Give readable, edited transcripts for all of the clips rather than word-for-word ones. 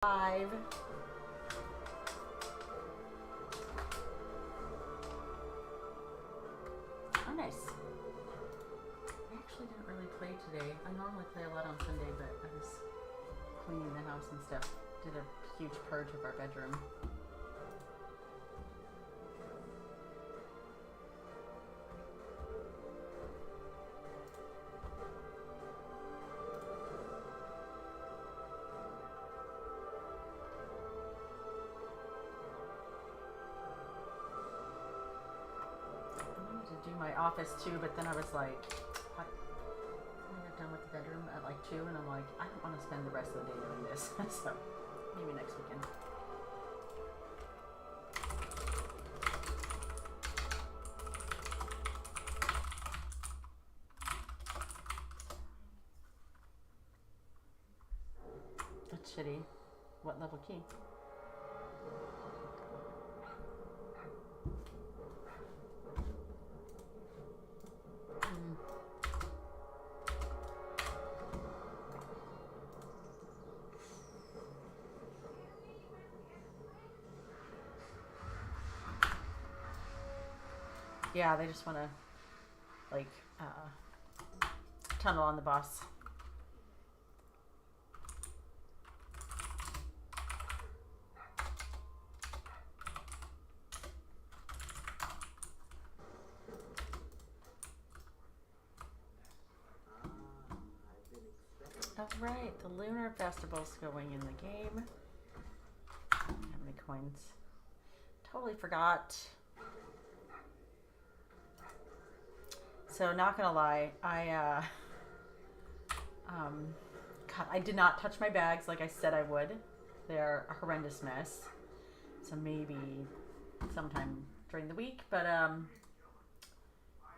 Live. Oh, nice. I actually didn't really play today. I normally play a lot on Sunday, but I was cleaning the house and stuff. Did a huge purge of our bedroom. Do my office too, but then I was like, I got done with the bedroom at like 2, and I'm like, I don't want to spend the rest of the day doing this. So maybe next weekend. That's shitty. What level key? Yeah, they just want to, like, tunnel on the boss. Oh, right, the Lunar Festival's going in the game. How many coins? Totally forgot. So, not gonna lie, God, I did not touch my bags like I said I would. They're a horrendous mess. So maybe sometime during the week, but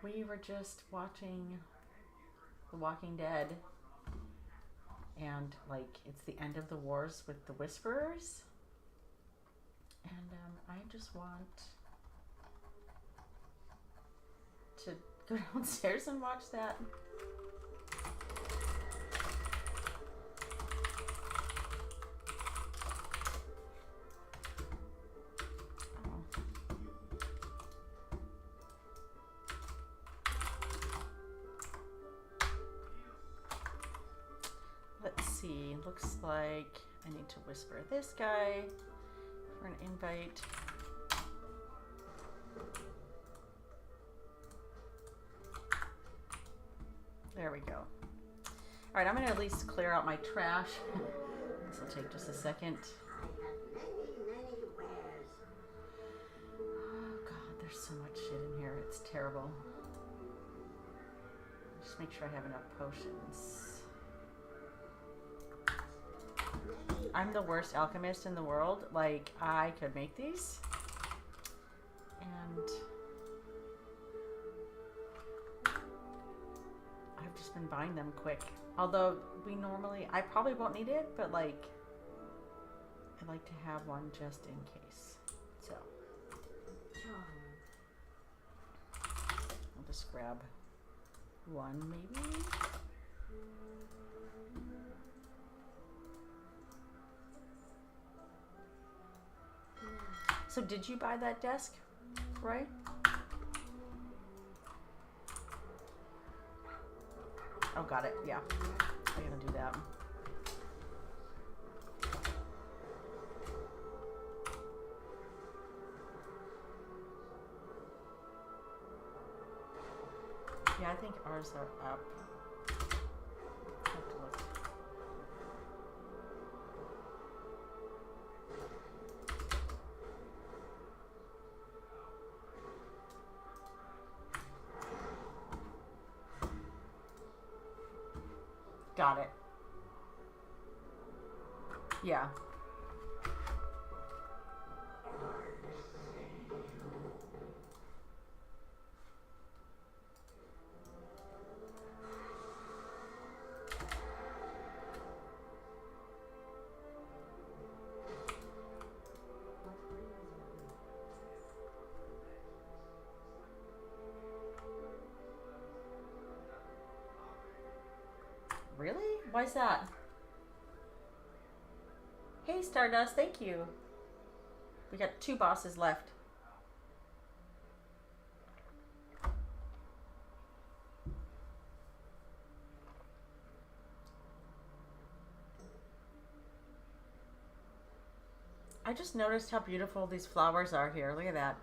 we were just watching The Walking Dead, and like it's the end of the wars with the Whisperers, and I just want to go downstairs and watch that. Let's see, looks like I need to whisper this guy for an invite. There we go. All right, I'm gonna at least clear out my trash. This will take just a second. Oh God, there's so much shit in here. It's terrible. Just make sure I have enough potions. I'm the worst alchemist in the world. Like, I could make these. And I've just been buying them quick. Although we normally, I probably won't need it, but like, I like to have one just in case. So, I'll just grab one maybe. So did you buy that desk, right? Oh, got it. Yeah, I gotta do that. Yeah, I think ours are up. I have to look. Got it. Yeah. Really? Why's that? Hey, Hey, Stardust, thank you. We got 2 bosses left. I just noticed how beautiful these flowers are here. Look at that.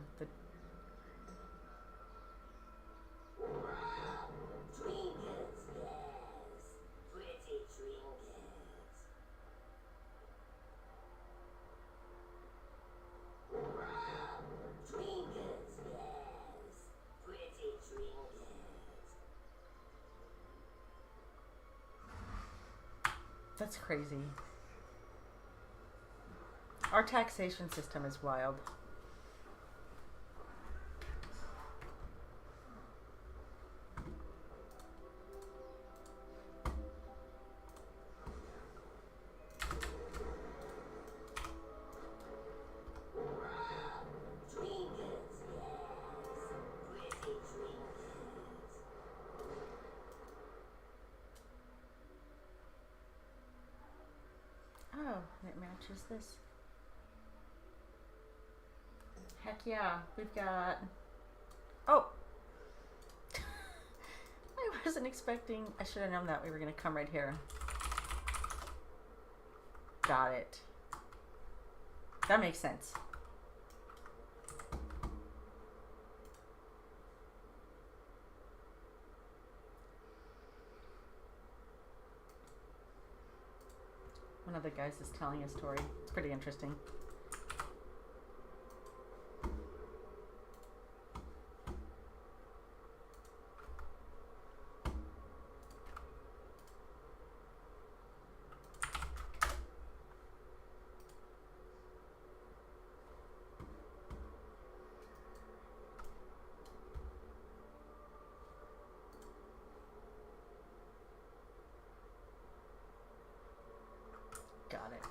That's crazy. Our taxation system is wild. Oh, it matches this. Heck yeah, we've got... Oh! I wasn't expecting... I should have known that we were going to come right here. Got it. That makes sense. One of the guys is telling a story. It's pretty interesting. Got it.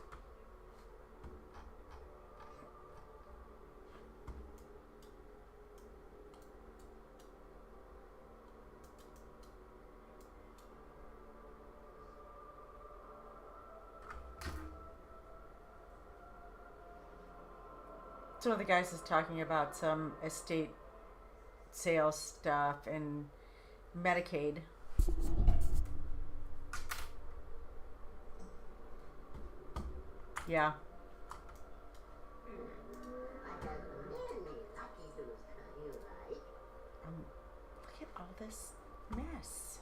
So one of the guys is talking about some estate sales stuff and Medicaid. Yeah. Look at all this mess.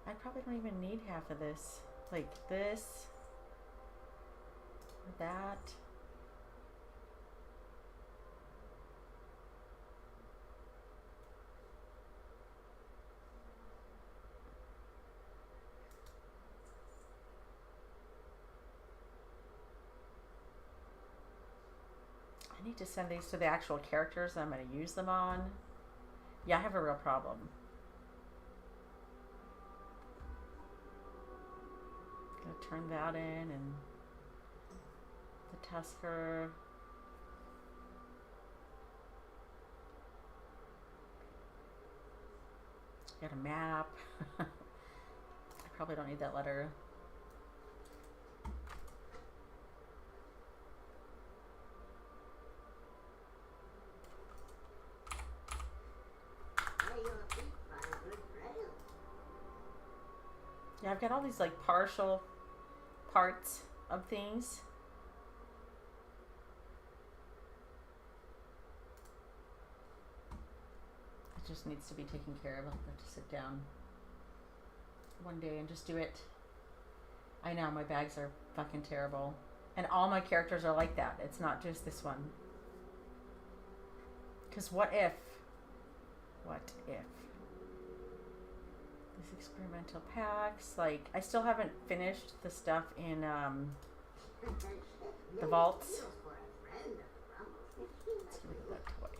I probably don't even need half of this. Like this, that. I need to send these to the actual characters I'm going to use them on. Yeah, I have a real problem. Gonna turn that in, and the Tusker. Got a map. I probably don't need that letter. Yeah, I've got all these like partial parts of things. It just needs to be taken care of. I'll have to sit down one day and just do it. I know, my bags are fucking terrible. And all my characters are like that. It's not just this one. Because what if? What if? These experimental packs, like, I still haven't finished the stuff in the vaults. Let's look at that toy.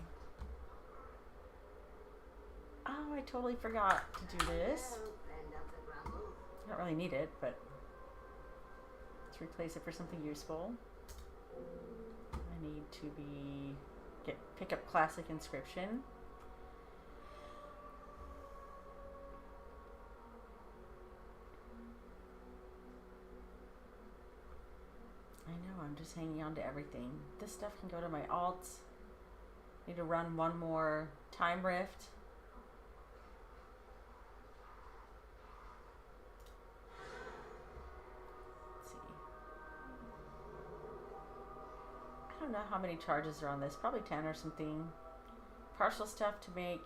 Oh, I totally forgot to do this. I don't really need it, but let's replace it for something useful. I need to pick up classic inscription. I know, I'm just hanging on to everything. This stuff can go to my alts. Need to run one more time rift. Let's see. I don't know how many charges are on this. Probably 10 or something. Partial stuff to make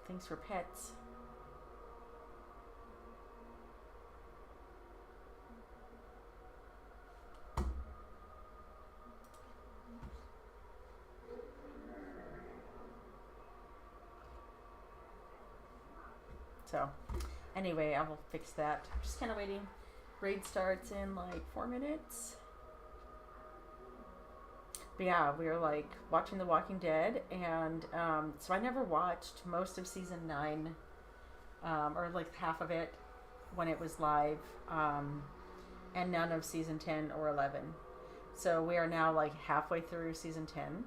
things for pets. So, anyway, I will fix that. Just kind of waiting. Raid starts in like 4 minutes. But yeah, we were like watching The Walking Dead, and so I never watched most of season 9, or like half of it when it was live, and none of season 10 or 11. So we are now like halfway through season 10.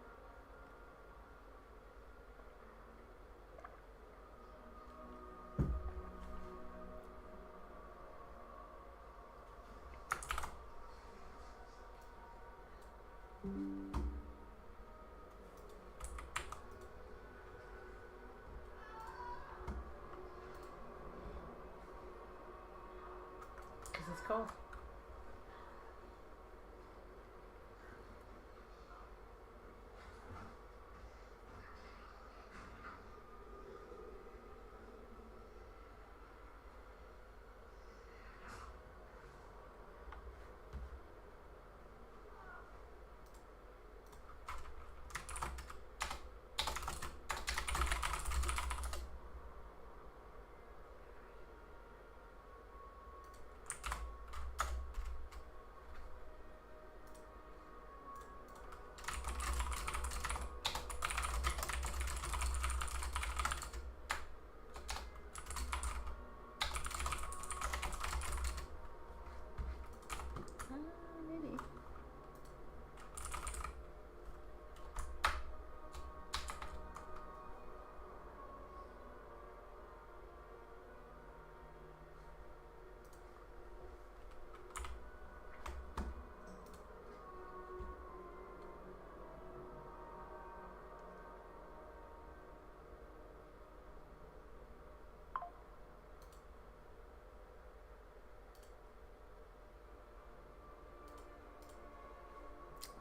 Because it's cold. Maybe.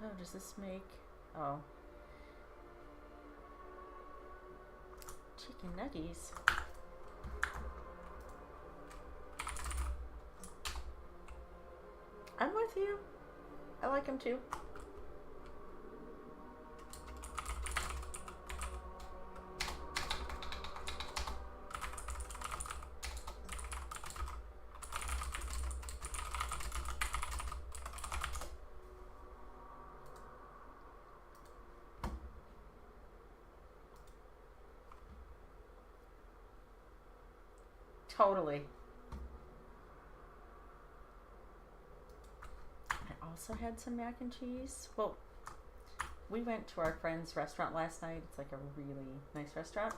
Oh, does this make... Oh. Chicken nuggies. I'm with you. I like them too. Totally. I also had some mac and cheese. Well, we went to our friend's restaurant last night. It's like a really nice restaurant.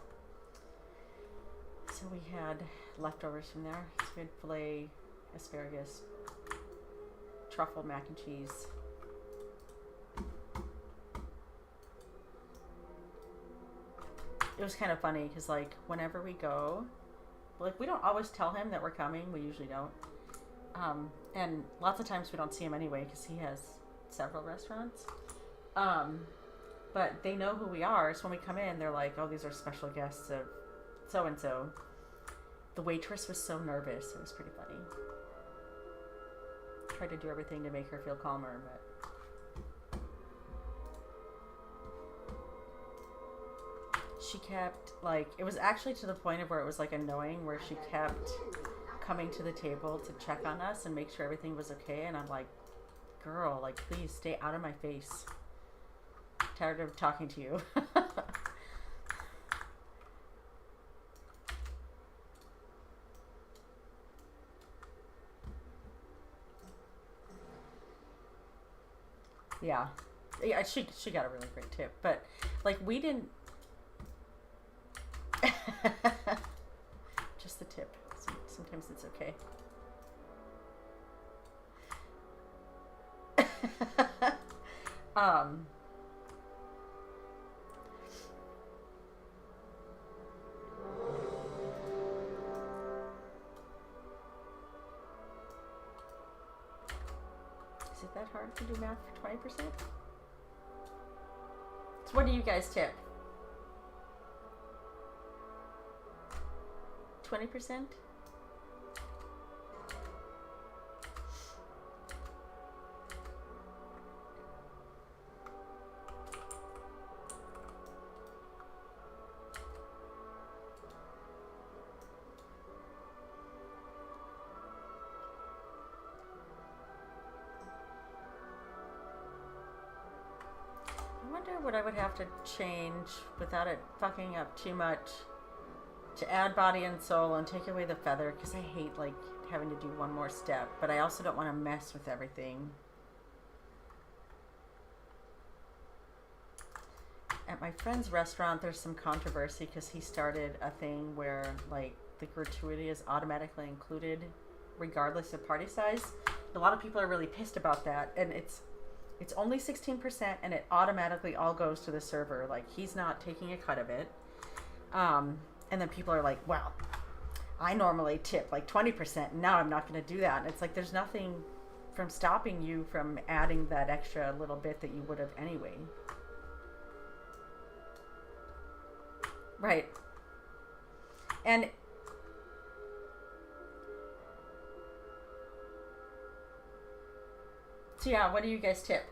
So we had leftovers from there. So we had filet, asparagus, truffle mac and cheese. It was kind of funny because like whenever we go, like we don't always tell him that we're coming. We usually don't. And lots of times we don't see him anyway because he has several restaurants. But they know who we are. So when we come in, they're like, oh, these are special guests of so-and-so. The waitress was so nervous. It was pretty funny. Tried to do everything to make her feel calmer, but... She kept, like, it was actually to the point of where it was, like, annoying, where she kept coming to the table to check on us and make sure everything was okay, and I'm like, girl, like, please stay out of my face. I'm tired of talking to you. Yeah. Yeah, she got a really great tip, but, like, we didn't... Just the tip. Sometimes it's okay. um, is it that hard to do math for 20%? So what do you guys tip? 20%? I wonder what I would have to change without it fucking up too much to add body and soul and take away the feather, because I hate like having to do one more step, but I also don't want to mess with everything. At my friend's restaurant, there's some controversy because he started a thing where like the gratuity is automatically included regardless of party size. A lot of people are really pissed about that, and it's only 16% and it automatically all goes to the server. Like, he's not taking a cut of it. And then people are like, well, I normally tip like 20%, and now I'm not going to do that. And it's like, there's nothing from stopping you from adding that extra little bit that you would have anyway. Right. And so yeah, what do you guys tip?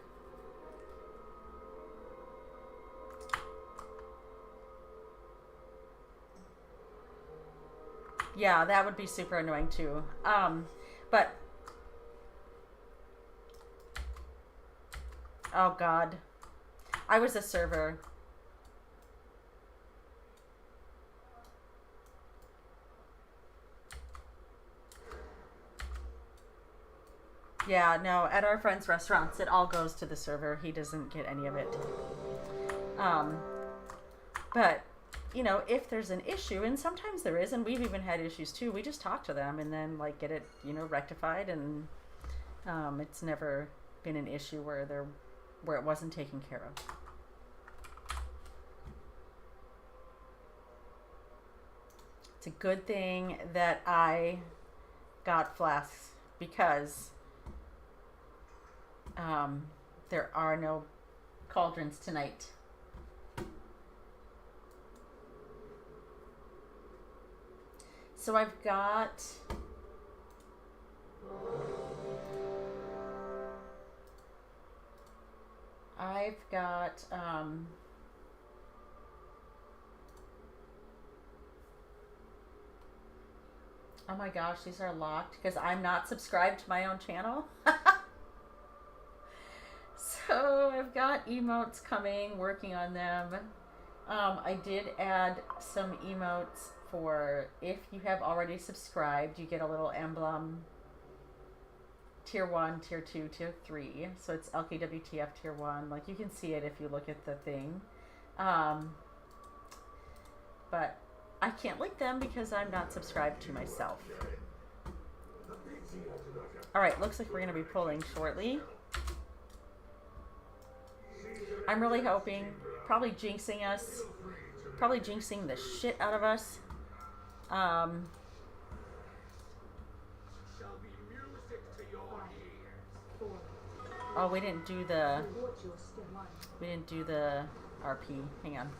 Yeah, that would be super annoying too. But oh God, I was a server. Yeah, no, at our friends' restaurants, it all goes to the server. He doesn't get any of it. But, you know, if there's an issue, and sometimes there is, and we've even had issues too, we just talk to them and then, like, get it, you know, rectified, and it's never been an issue where it wasn't taken care of. It's a good thing that I got flasks, because there are no cauldrons tonight. So I've got oh my gosh, these are locked because I'm not subscribed to my own channel. So I've got emotes coming, working on them. I did add some emotes for if you have already subscribed, you get a little emblem. Tier 1, Tier 2, Tier 3. So it's LKWTF Tier 1. Like, you can see it if you look at the thing. But I can't link them because I'm not subscribed to myself. Alright, looks like we're going to be pulling shortly. I'm really hoping, probably jinxing the shit out of us. Oh, we didn't do the RP. Hang on.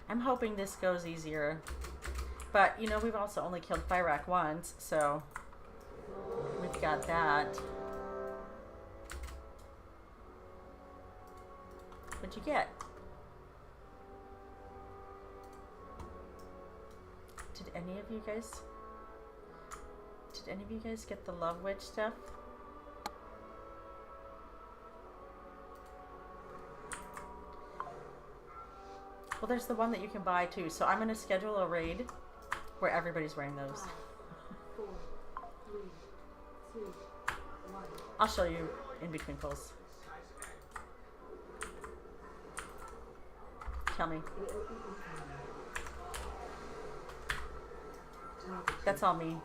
I'm hoping this goes easier. But, you know, we've also only killed Fyrak once, so we've got that. What'd you get? Did any of you guys get the Love Witch stuff? Well, there's the one that you can buy too. So I'm going to schedule a raid where everybody's wearing those. 5, 4, 3, 2, 1. I'll show you in between pulls. Tell me. That's all me.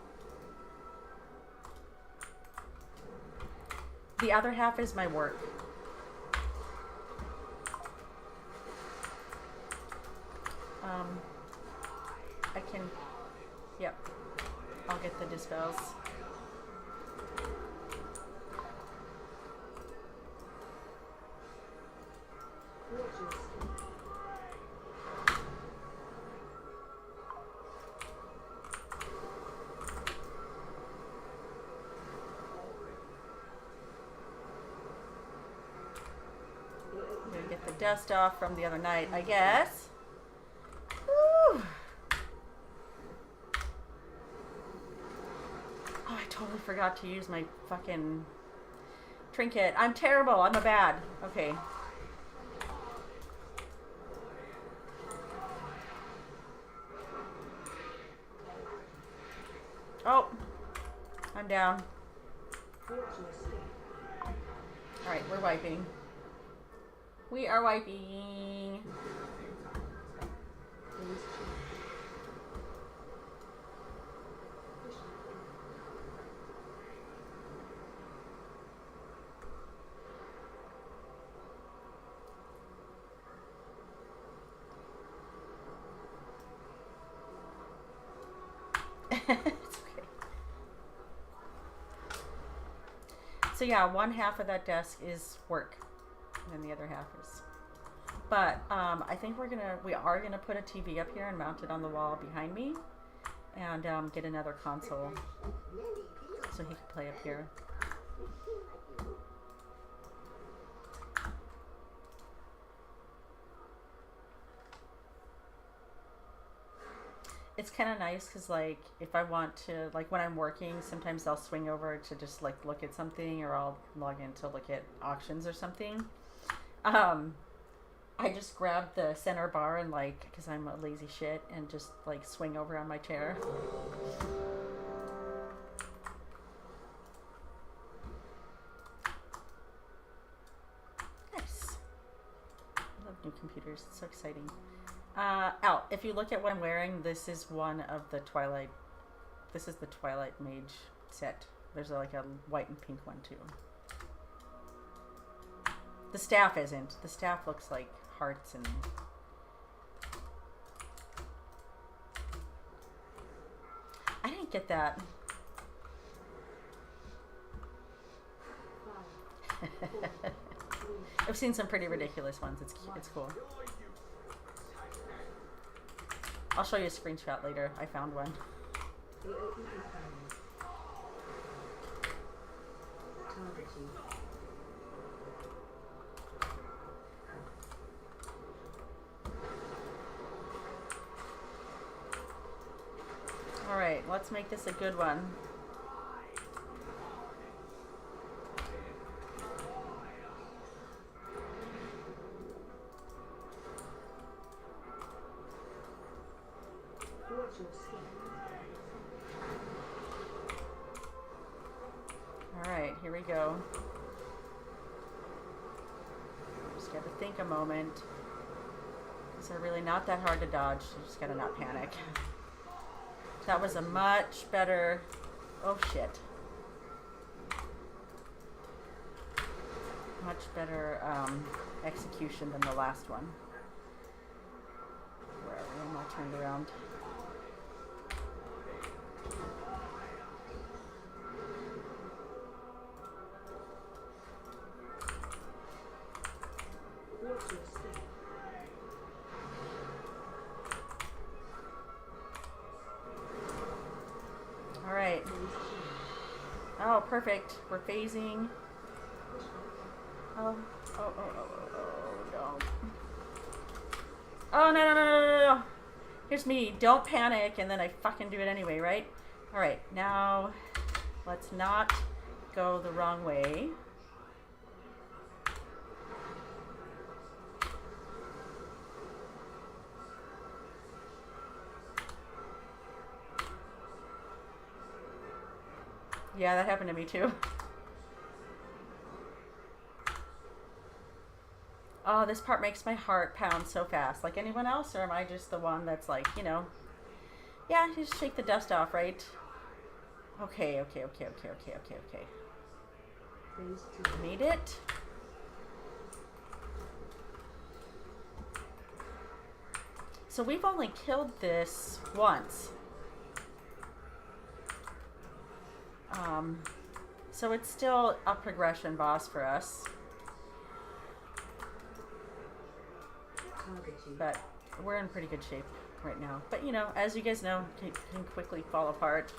The other half is my work. I can, yep, I'll get the dispels. I'm gonna get the dust off from the other night, I guess. Woo. Oh, I totally forgot to use my fucking trinket. I'm terrible. I'm a bad. Okay. Oh, I'm down. Alright, we're wiping. We are wiping. It's okay. So yeah, one half of that desk is work, and then the other half is. But I think we are gonna put a TV up here and mount it on the wall behind me, and get another console so he can play up here. It's kind of nice because, like, if I want to, like, when I'm working, sometimes I'll swing over to just, like, look at something, or I'll log in to look at auctions or something. I just grab the center bar and, like, because I'm a lazy shit, and just, like, swing over on my chair. Nice. I love new computers. It's so exciting. If you look at what I'm wearing, this is one of the Twilight. This is the Twilight Mage set. There's like a white and pink one too. The staff isn't. The staff looks like hearts and. I didn't get that. I've seen some pretty ridiculous ones. It's cool. I'll show you a screenshot later. I found one. All right, let's make this a good one. Alright, here we go. Just gotta think a moment. These are really not that hard to dodge. You just gotta not panic. That was a much better... Oh shit. Much better execution than the last one. Where are we? I'm all turned around. Alright. Oh, perfect. We're phasing. Oh, don't. Oh, no. Here's me. Don't panic, and then I fucking do it anyway, right? Alright, now let's not go the wrong way. Yeah, that happened to me too. Oh, this part makes my heart pound so fast. Like anyone else, or am I just the one that's like, you know, yeah, you just shake the dust off, right? Okay. Made it. So we've only killed this once. So it's still a progression boss for us. But we're in pretty good shape right now. But you know, as you guys know, it can quickly fall apart.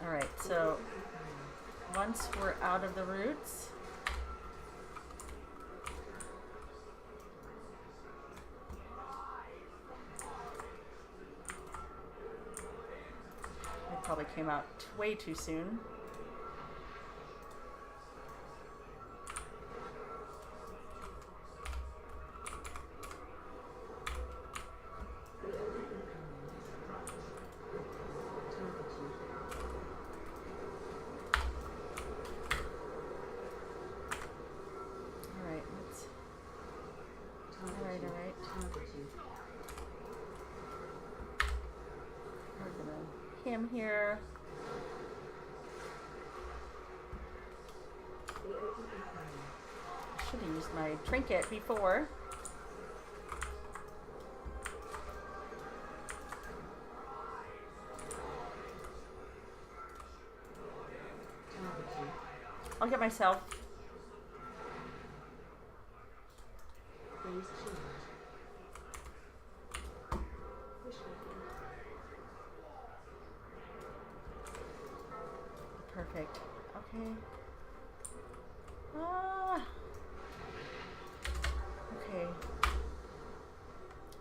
Alright, so once we're out of the roots, it probably came out way too soon. Him here. Should have used my trinket before. I'll get myself. Perfect. Okay. Okay.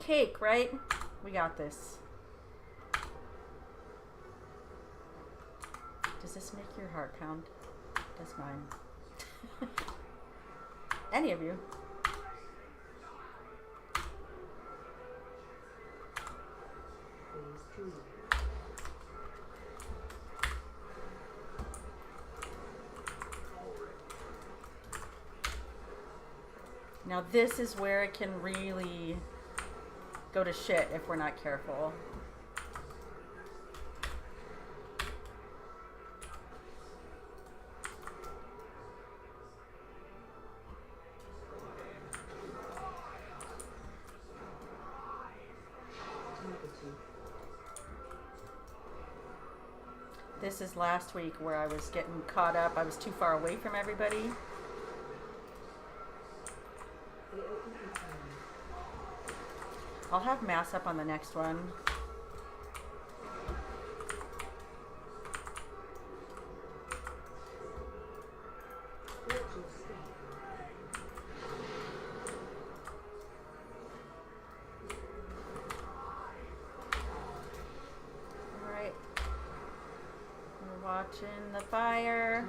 Cake, right? We got this. Does this make your heart pound? Does mine. Any of you. Now this is where it can really go to shit if we're not careful. This is last week where I was getting caught up. I was too far away from everybody. I'll have mass up on the next one. Alright. We're watching the fire.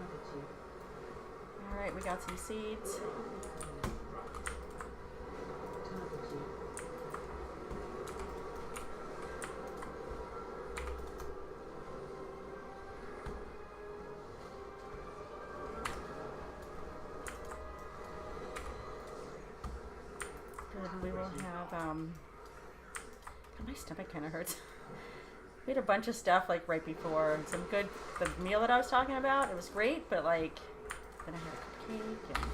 Alright, we got some seeds. We will have, my stomach kind of hurts. We had a bunch of stuff like right before, some good, the meal that I was talking about, it was great, but like, then I had a cupcake and...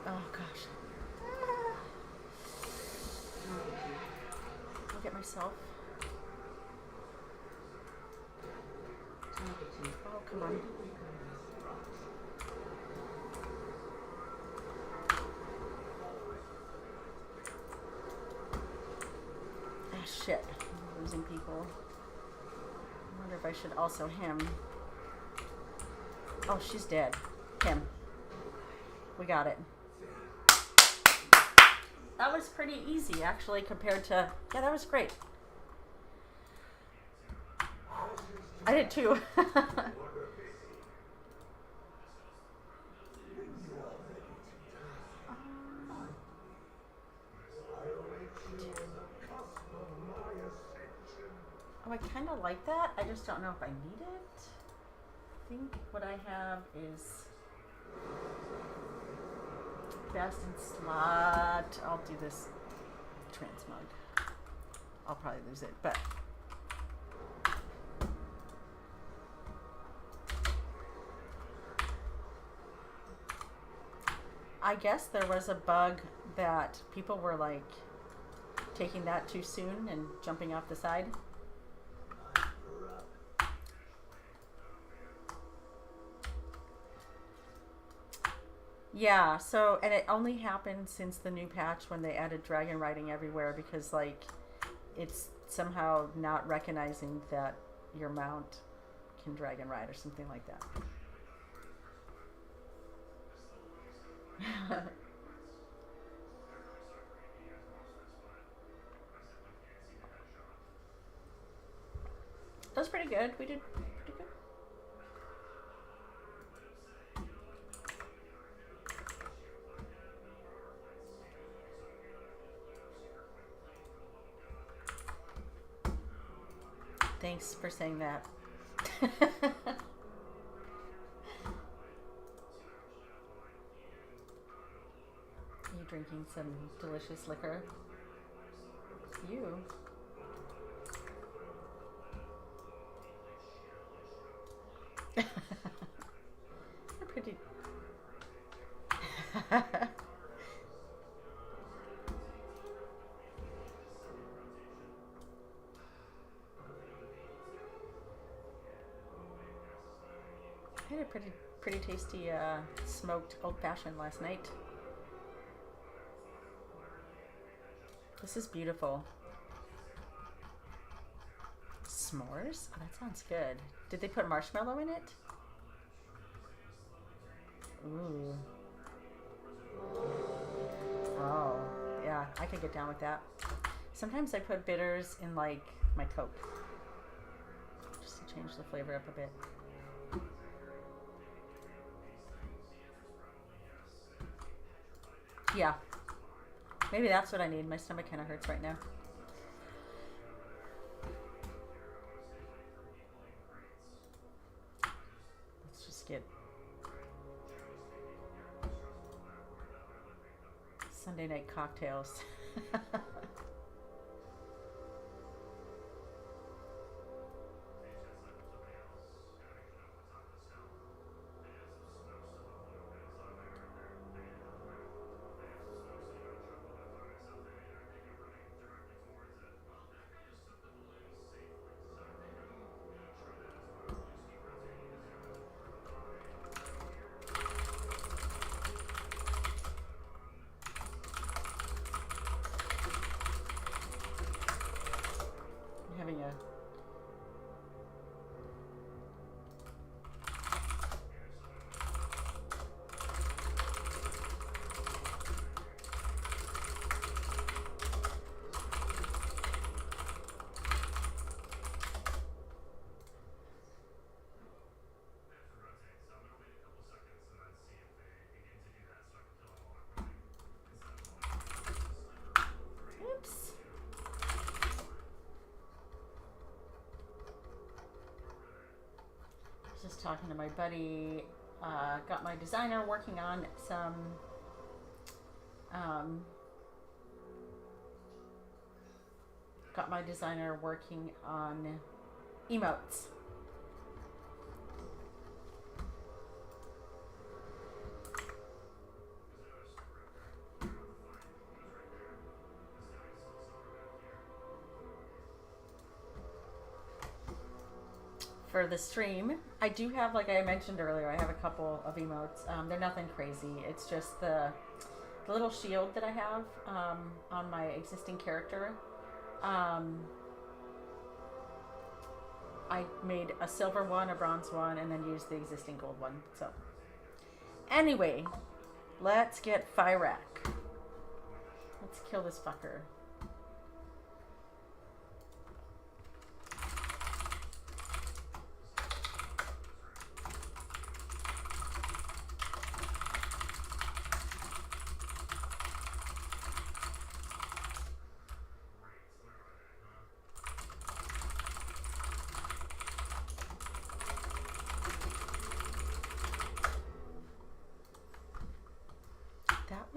Oh gosh. I'll get myself. Oh, come on. Ah, shit. I'm losing people. I wonder if I should also him. Oh, she's dead. Him. We got it. That was pretty easy, actually, compared to... Yeah, that was great. I did too. like that. I just don't know if I need it. I think what I have is best in slot. I'll do this transmog. I'll probably lose it, but I guess there was a bug that people were like taking that too soon and jumping off the side. Yeah, so, and it only happened since the new patch when they added dragon riding everywhere, because like it's somehow not recognizing that your mount can dragon ride or something like that. That was pretty good. We did pretty good. Thanks for saying that. You drinking some delicious liquor? You? You're pretty. I had a pretty tasty smoked old fashioned last night. This is beautiful. S'mores? Oh, that sounds good. Did they put marshmallow in it? Ooh. Oh, yeah, I could get down with that. Sometimes I put bitters in like my Coke, just to change the flavor up a bit. Yeah, maybe that's what I need. My stomach kind of hurts right now. Let's just get Sunday night cocktails. Having a oops. Just talking to my buddy, got my designer working on some emotes. For the stream, I do have, like I mentioned earlier, I have a couple of emotes. They're nothing crazy. It's just the little shield that I have on my existing character. I made a silver one, a bronze one, and then used the existing gold one. So, anyway, let's get Fyrak. Let's kill this fucker.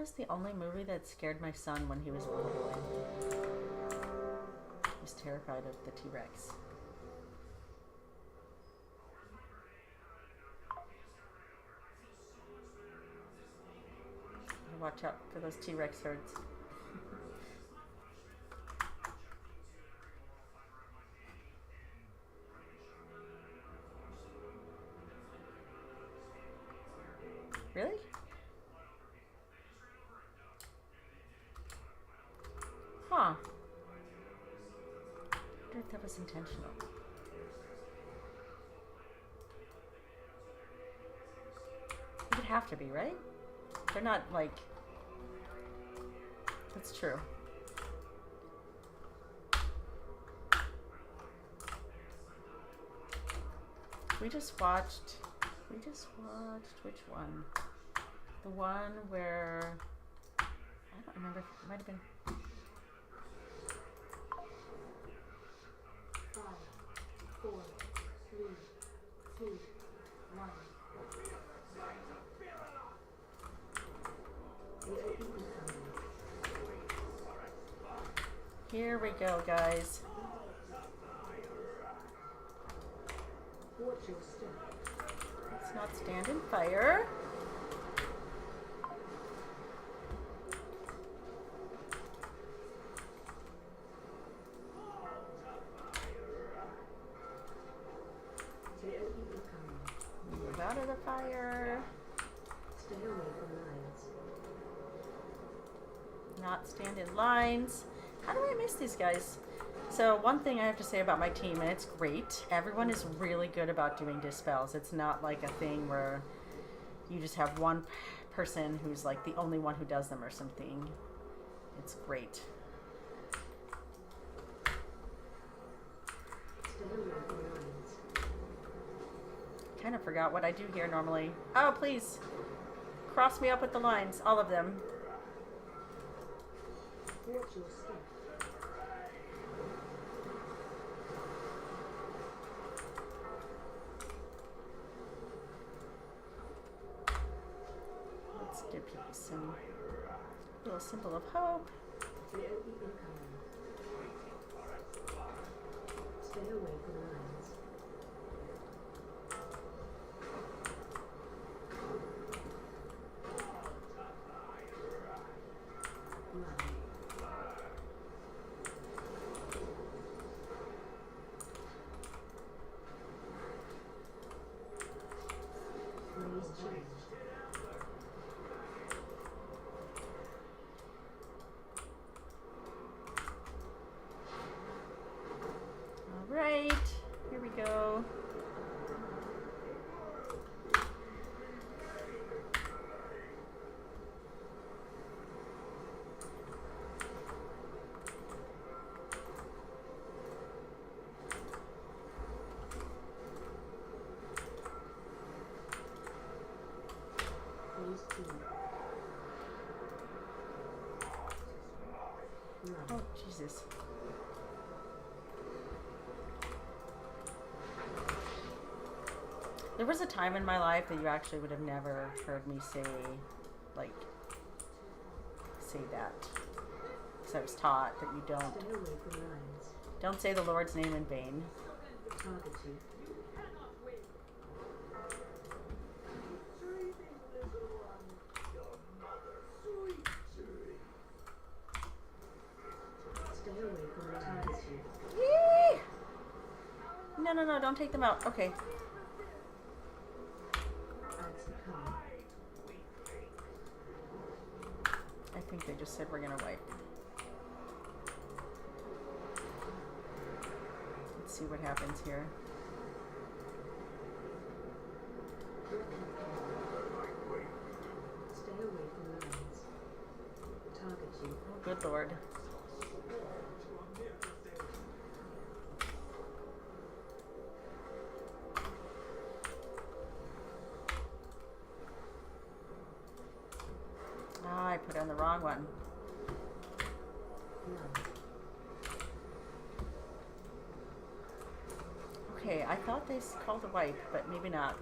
was the only movie that scared my son when he was a little boy. He was terrified of the T-Rex. Watch out for those T-Rex herds. Really? Huh. I wonder if that was intentional. It would have to be, right? They're not like... That's true. We just watched which one? The one where I don't remember. It might have been 5, 4, 3, 2, 1. Here we go, guys. Watch your step. Let's not stand in fire. Move out of the fire. Stay away from lines. Not stand in lines. How do I miss these guys? So one thing I have to say about my team, and it's great, everyone is really good about doing dispels. It's not like a thing where you just have one person who's like the only one who does them or something. It's great. Kind of forgot what I do here normally. Oh, please. Cross me up with the lines, all of them. Watch your step. Let's give people some little symbol of hope. Stay away from lines. All right, here we go. Oh, Jesus. There was a time in my life that you actually would have never heard me say that. Because I was taught that you don't say the Lord's name in vain. Yee! No, don't take them out. Okay. I think they just said we're gonna wipe. Let's see what happens here. Stay away from lines. Target you. Oh, good Lord. Ah, I put on the wrong one. Okay, I thought they called a wipe, but maybe not.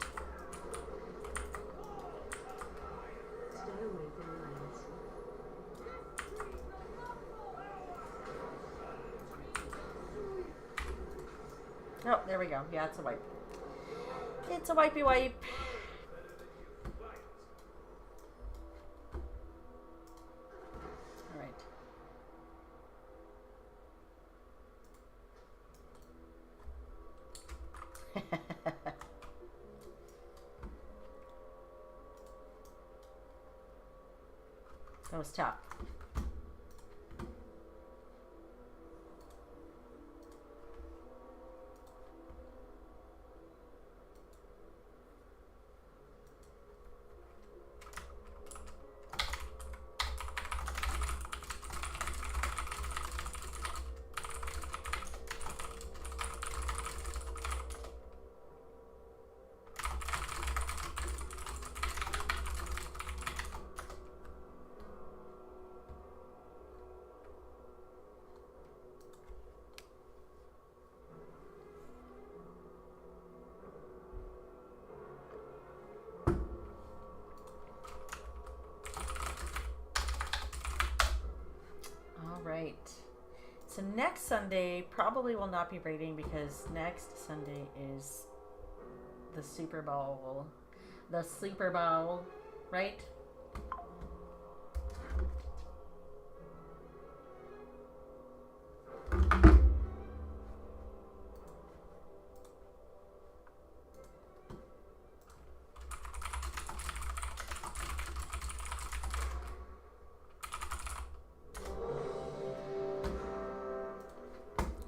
Stay away from lines. Oh, there we go. Yeah, it's a wipe. It's a wipey wipe. All right. That was tough. Right. So next Sunday probably will not be rating because next Sunday is the Super Bowl. The Super Bowl, right?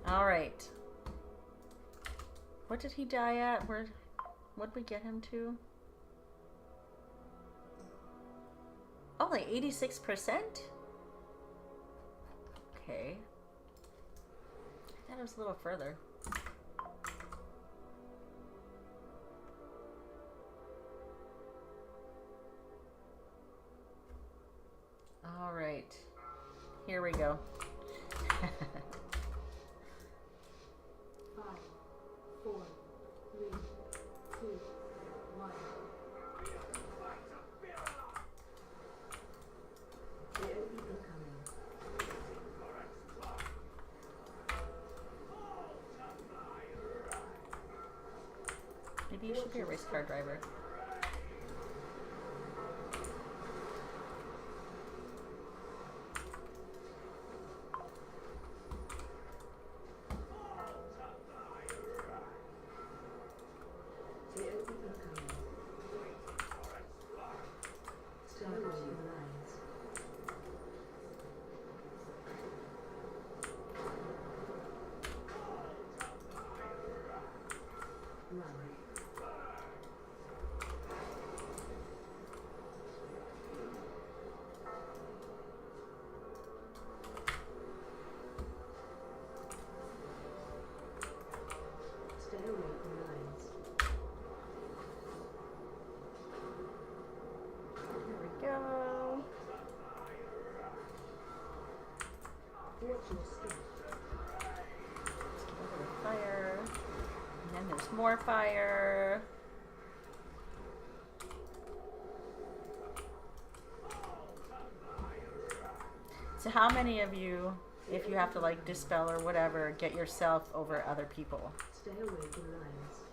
All right. What did he die at? What did we get him to? Only 86%? Okay. I thought it was a little further. All right. Here we go. 5, 4, 3, 2, 1. AOE incoming. Maybe you should be a race car driver. Fire. And then there's more fire. So how many of you, if you have to like dispel or whatever, get yourself over other people? Stay away from lines.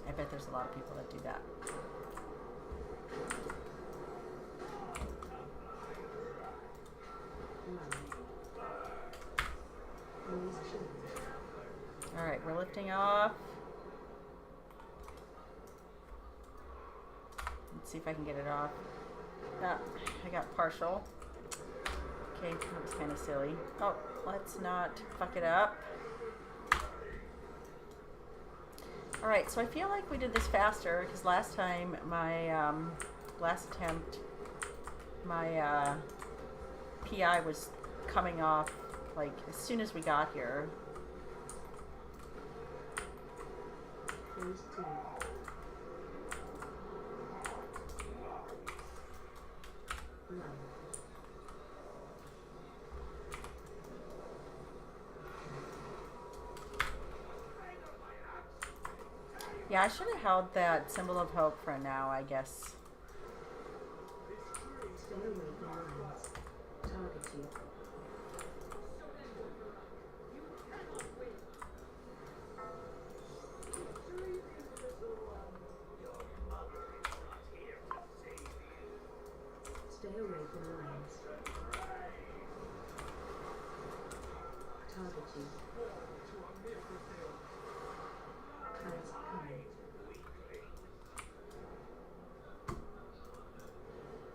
I bet there's a lot of people that do that. All right, we're lifting off. Let's see if I can get it off. Ah, I got partial. Okay, that was kind of silly. Oh, let's not fuck it up. All right, so I feel like we did this faster because last time, my last attempt, my PI was coming off like as soon as we got here. Phase 2. Yeah, I should have held that symbol of hope for now, I guess. Stay away from lines. Target you. away from lines. Target you. Clouds coming.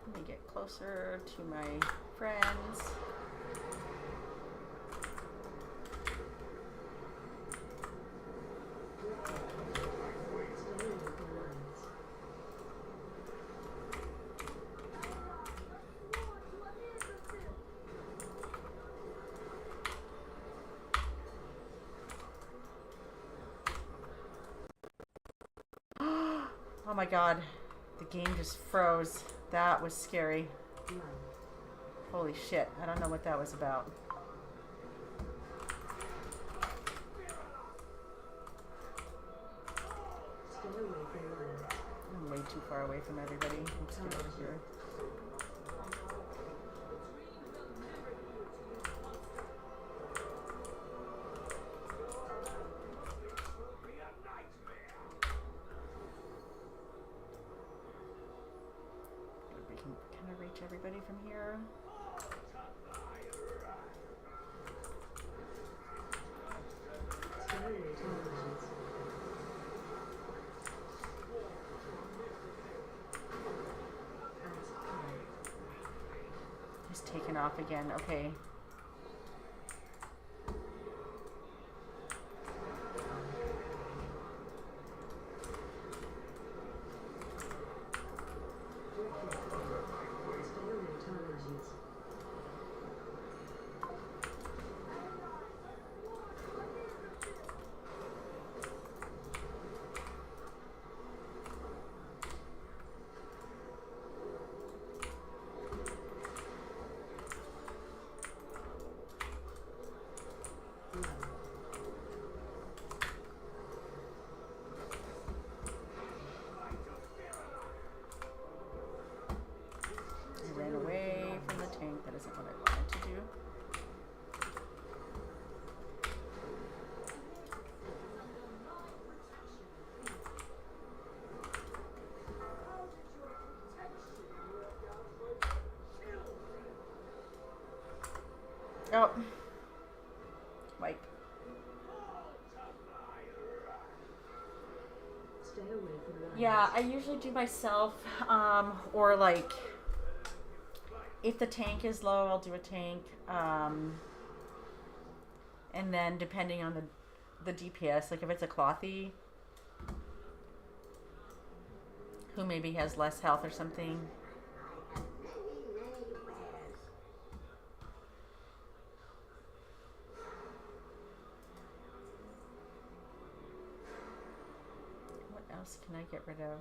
Let me get closer to my friends. Stay away from lines. Oh my god, the game just froze. That was scary. Run. Holy shit, I don't know what that was about. Stay away from lines. I'm way too far away from everybody. Let's get over here. Can I reach everybody from here? Stay away from lines. Clouds coming. He's taken off again. Okay. Stay away from lines. Run. I ran away from the tank. That isn't what I wanted to do. Oh. Wipe. Stay away from lines. Yeah, I usually do myself, or like, if the tank is low, I'll do a tank, and then depending on the DPS, like if it's a clothy, who maybe has less health or something, what else can I get rid of?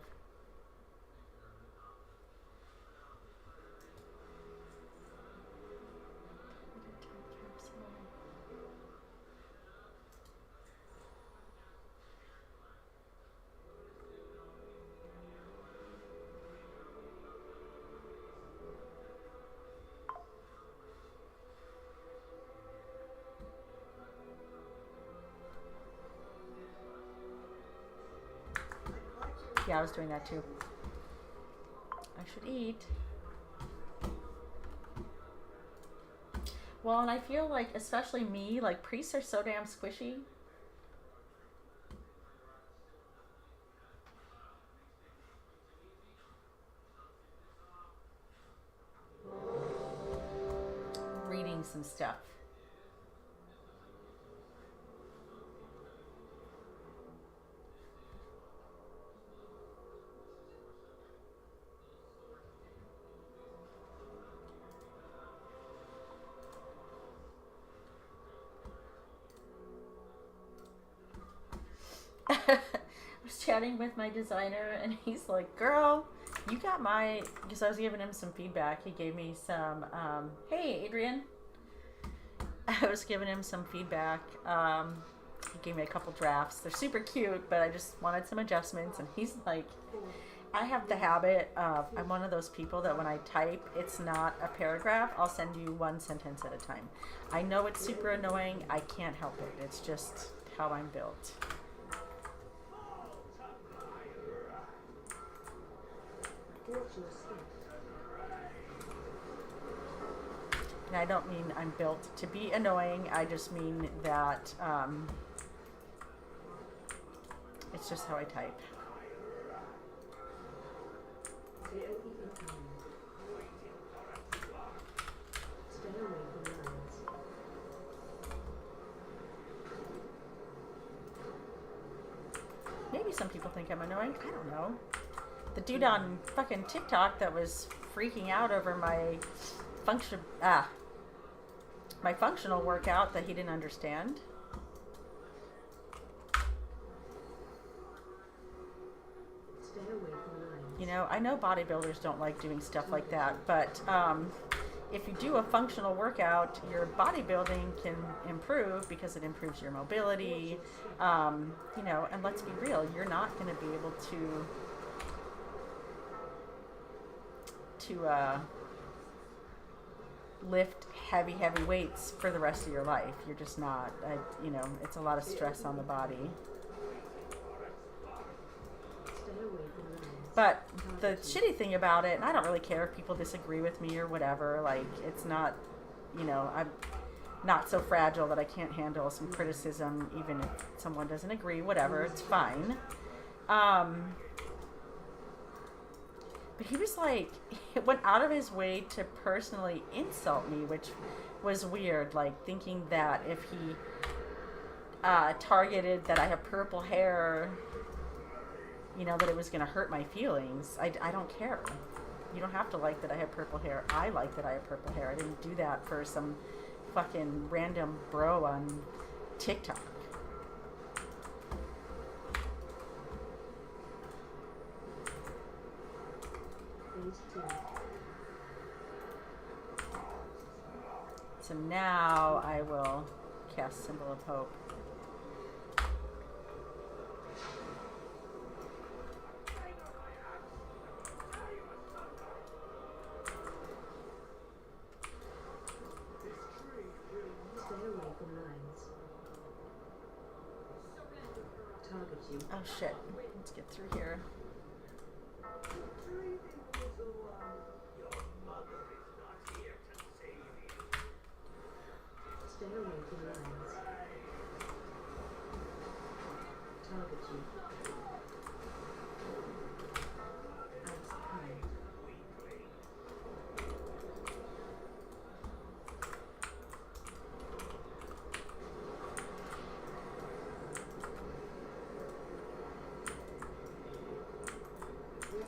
Yeah, I was doing that too. I should eat. Well, and I feel like, especially me, like priests are so damn squishy. Reading some stuff. I was chatting with my designer and he's like, girl, you got my, because I was giving him some feedback. He gave me some, hey, Adrian. I was giving him some feedback. He gave me a couple drafts. They're super cute, but I just wanted some adjustments. And he's like, I have the habit of, I'm one of those people that when I type, it's not a paragraph. I'll send you one sentence at a time. I know it's super annoying. I can't help it. It's just how I'm built. Watch your step. And I don't mean I'm built to be annoying. I just mean that it's just how I type. POV incoming. Stay away from lines. Maybe some people think I'm annoying. I don't know. The dude on fucking TikTok that was freaking out over my my functional workout that he didn't understand. Stay away from lines. You know, I know bodybuilders don't like doing stuff like that, but if you do a functional workout, your bodybuilding can improve because it improves your mobility. You know, and let's be real, you're not going to be able to lift heavy weights for the rest of your life. You're just not. You know, it's a lot of stress on the body. Stay away from lines. But the shitty thing about it, and I don't really care if people disagree with me or whatever, like, it's not, you know, I'm not so fragile that I can't handle some criticism, even if someone doesn't agree, whatever, it's fine. But he was like, he went out of his way to personally insult me, which was weird, like thinking that if he targeted that I have purple hair, you know, that it was going to hurt my feelings. I don't care. You don't have to like that I have purple hair. I like that I have purple hair. I didn't do that for some fucking random bro on TikTok. Phase 2. So now I will cast Symbol of Hope. Stay away from lines. Target you. Oh shit. Let's get through here. Stay away from lines. Target you. Ice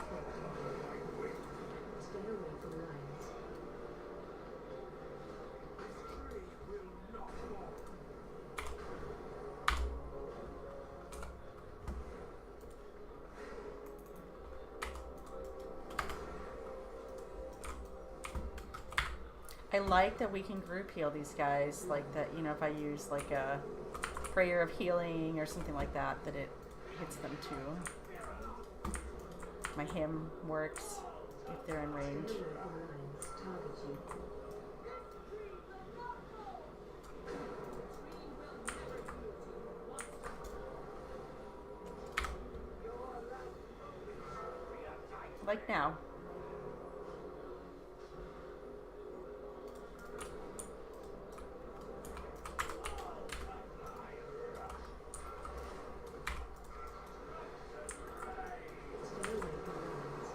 cold. Stay away from lines. I like that we can group heal these guys, like that, you know, if I use like a prayer of healing or something like that, that it hits them too. My hymn works if they're in range. Stay away from lines. Target you. Like now. Stay away from lines.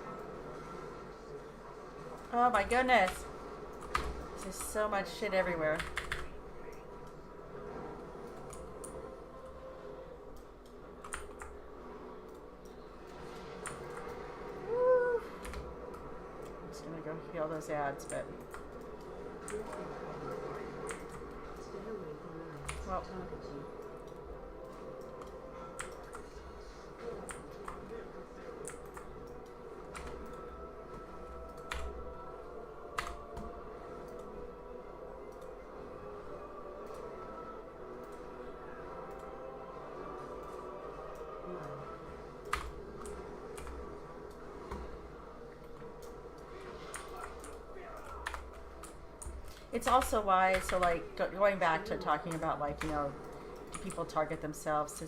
Oh my goodness. There's so much shit everywhere. Woo. I'm just gonna go heal those ads, but Stay away from lines. Well. Target you. it's also why, so like going back to talking about like, you know, do people target themselves to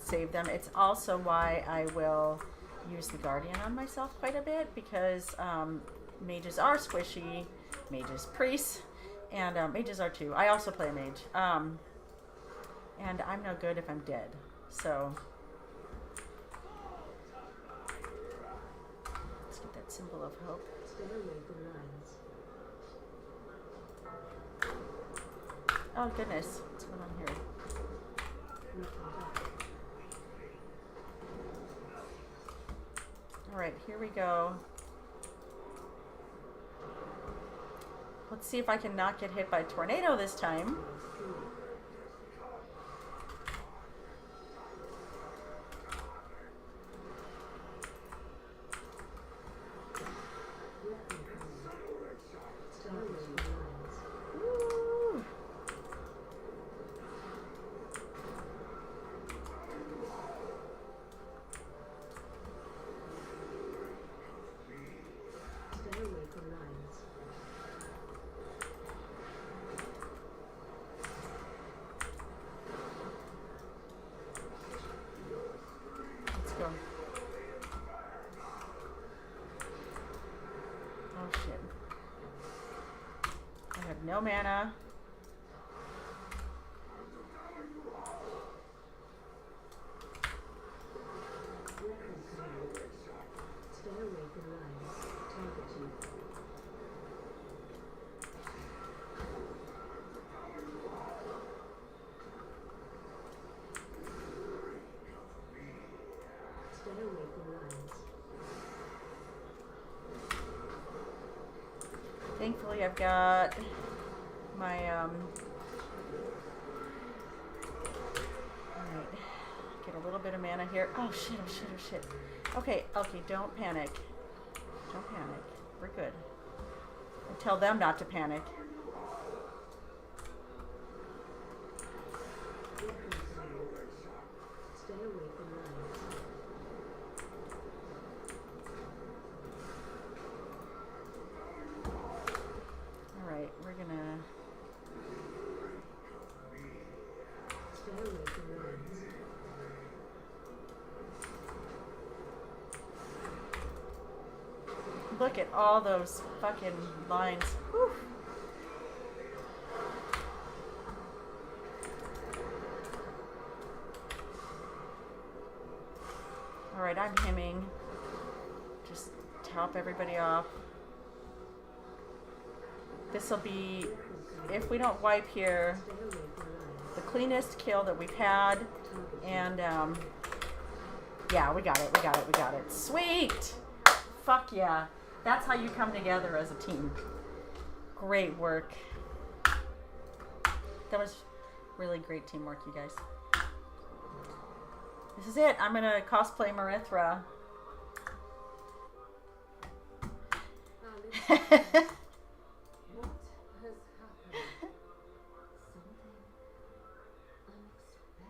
save them? It's also why I will use the Guardian on myself quite a bit, because mages are squishy, mages, priests, And mages are too. I also play a mage. And I'm no good if I'm dead. So let's get that symbol of hope. Stay away from lines. Oh goodness, what's going on here? Alright, here we go. Let's see if I can not get hit by a tornado this time. Woo. Stay away from lines. Let's go. Oh shit. I have no mana. Stay away from lines. Target you. Stay away from lines. Thankfully I've got my alright. Get a little bit of mana here. Oh shit, oh shit, oh shit. Okay, okay, don't panic. Don't panic. We're good. I tell them not to panic. Stay away from lines. Alright, we're gonna Stay away from lines. look at all those fucking lines. Whew. Alright, I'm hemming. Just top everybody off. This will be, if we don't wipe here, Stay away from lines. the cleanest kill that we've had. And, yeah, we got it, we got it, we got it. Sweet! Fuck yeah. That's how you come together as a team. Great work. That was really great teamwork, you guys. This is it. I'm gonna cosplay Marithra. What has happened? Something unexpected.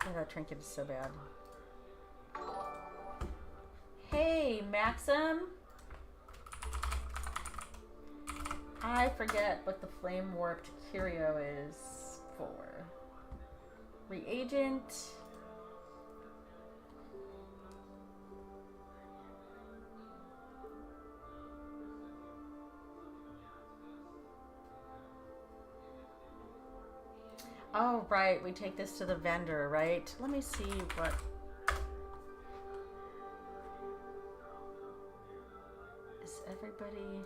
Oh, that trinket is so bad. Hey, Maxim. I forget what the flame warped curio is for. Reagent. Oh, right. We take this to the vendor, right? Let me see what... Is everybody...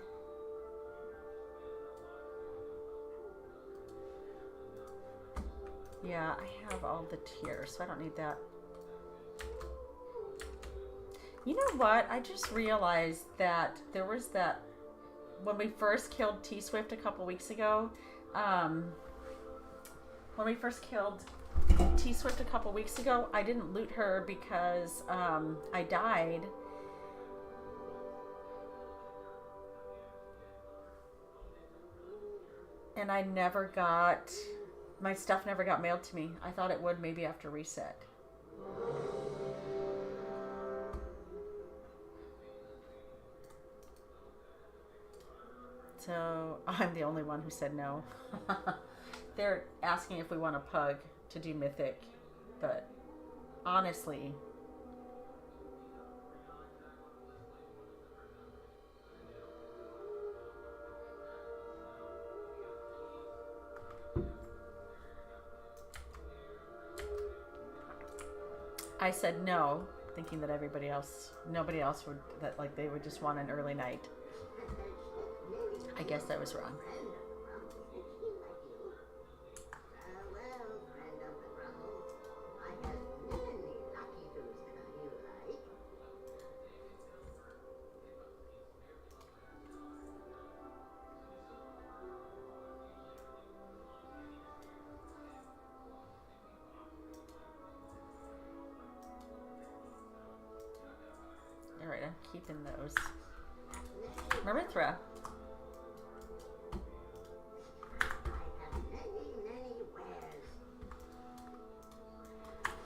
Yeah, I have all the tiers, so I don't need that. You know what? I just realized that there was that... When we first killed T-Swift a couple weeks ago, when we first killed T-Swift a couple weeks ago, I didn't loot her because I died. And I never got... My stuff never got mailed to me. I thought it would maybe after reset. So I'm the only one who said no. They're asking if we want a pug to do mythic, but honestly, I said no, thinking that nobody else would, that like they would just want an early night. I guess I was wrong. Alright, I'm keeping those. Marithra.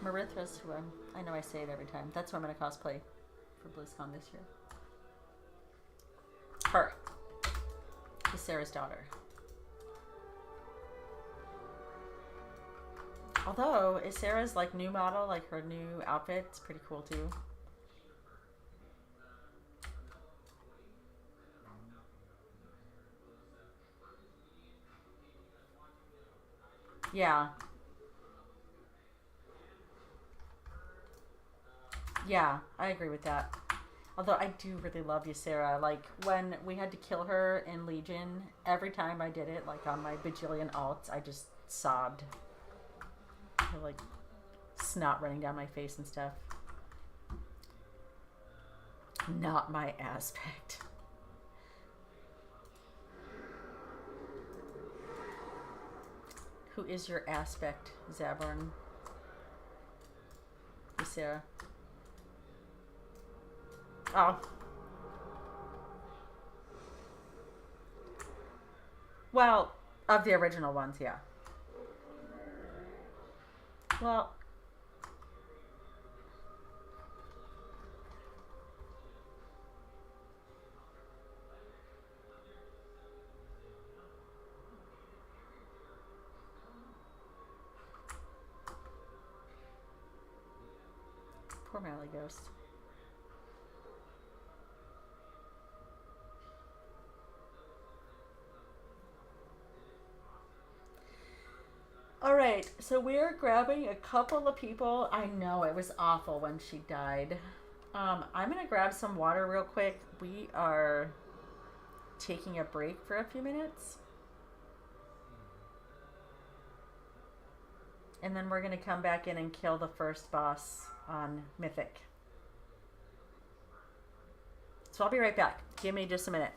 Marithra's who I know I say it every time. That's who I'm going to cosplay for BlizzCon this year. Her. She's Sarah's daughter. Although, is Sarah's like new model, like her new outfit, it's pretty cool too. Yeah. Yeah, I agree with that. Although I do really love Ysera. Like, when we had to kill her in Legion, every time I did it, like on my bajillion alts, I just sobbed. Like, snot running down my face and stuff. Not my aspect. Who is your aspect, Zaborn? Ysera. Oh. Well, of the original ones, yeah. Well, poor Mally Ghost. Alright, so we're grabbing a couple of people. I know, it was awful when she died. I'm going to grab some water real quick. We are taking a break for a few minutes. And then we're going to come back in and kill the first boss on Mythic. So I'll be right back. Give me just a minute.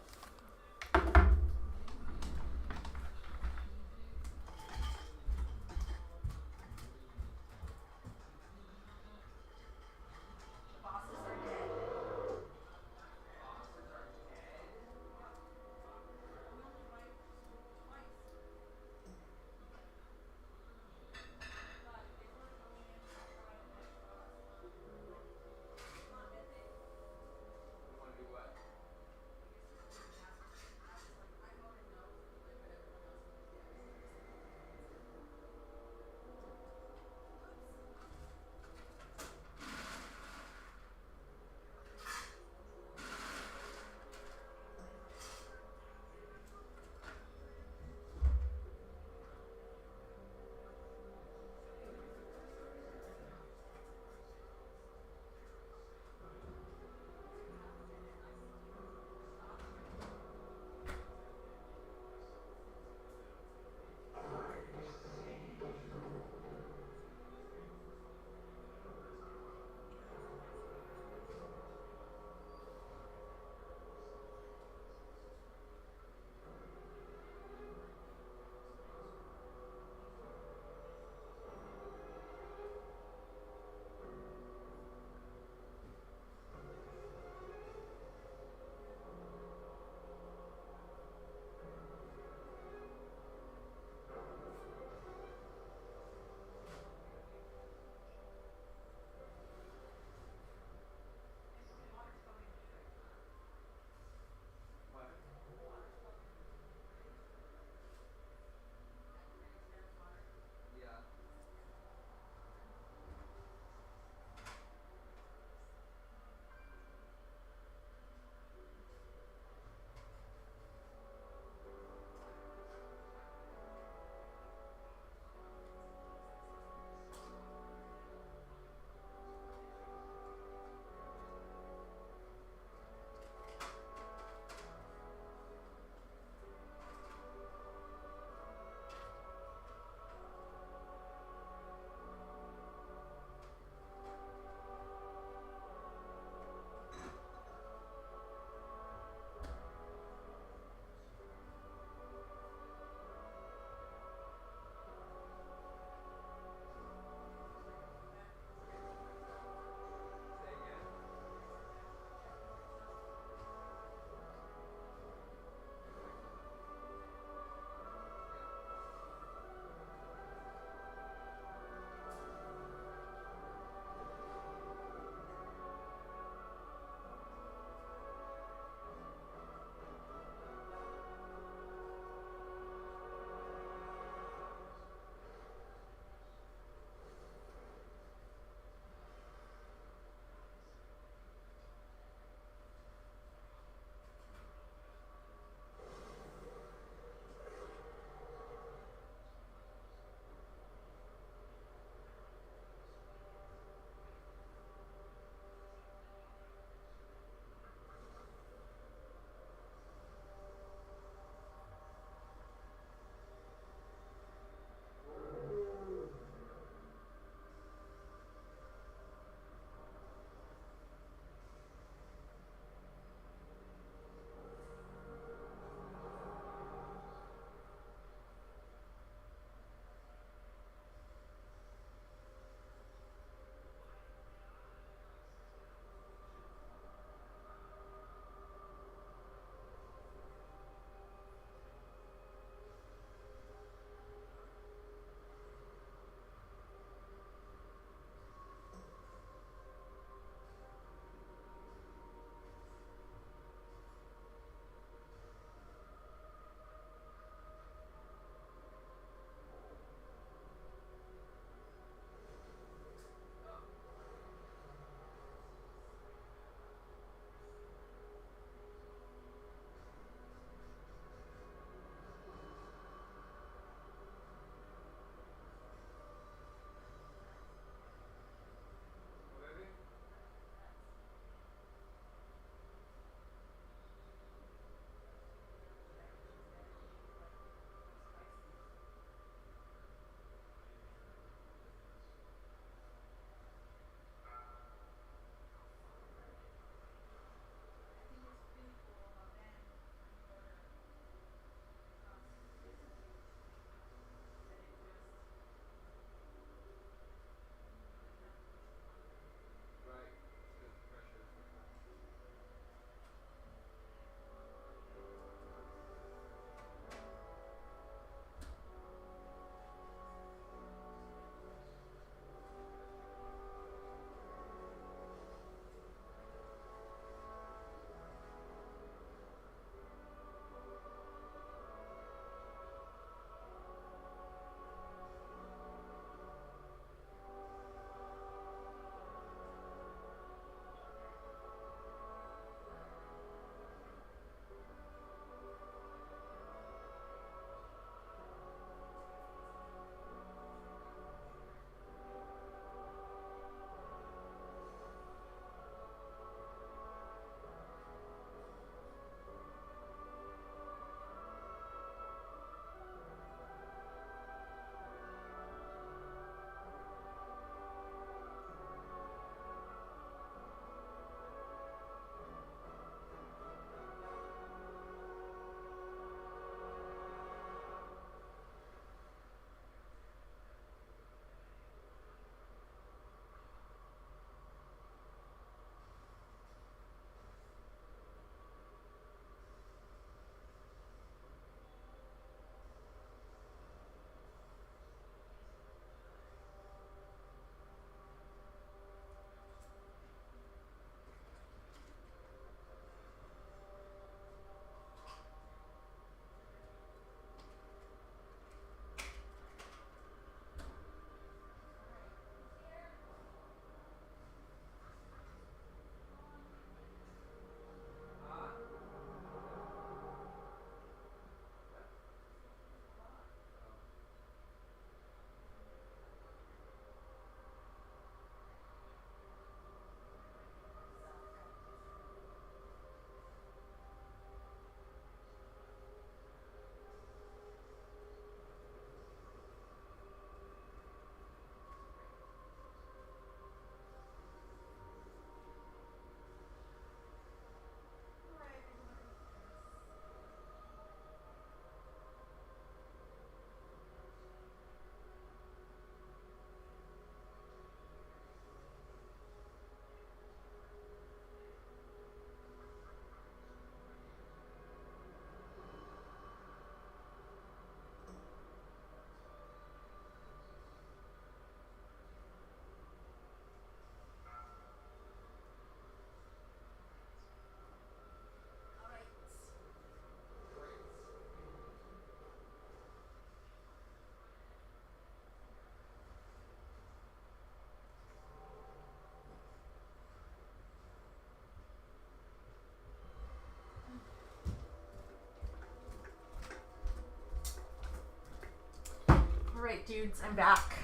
dudes, I'm back.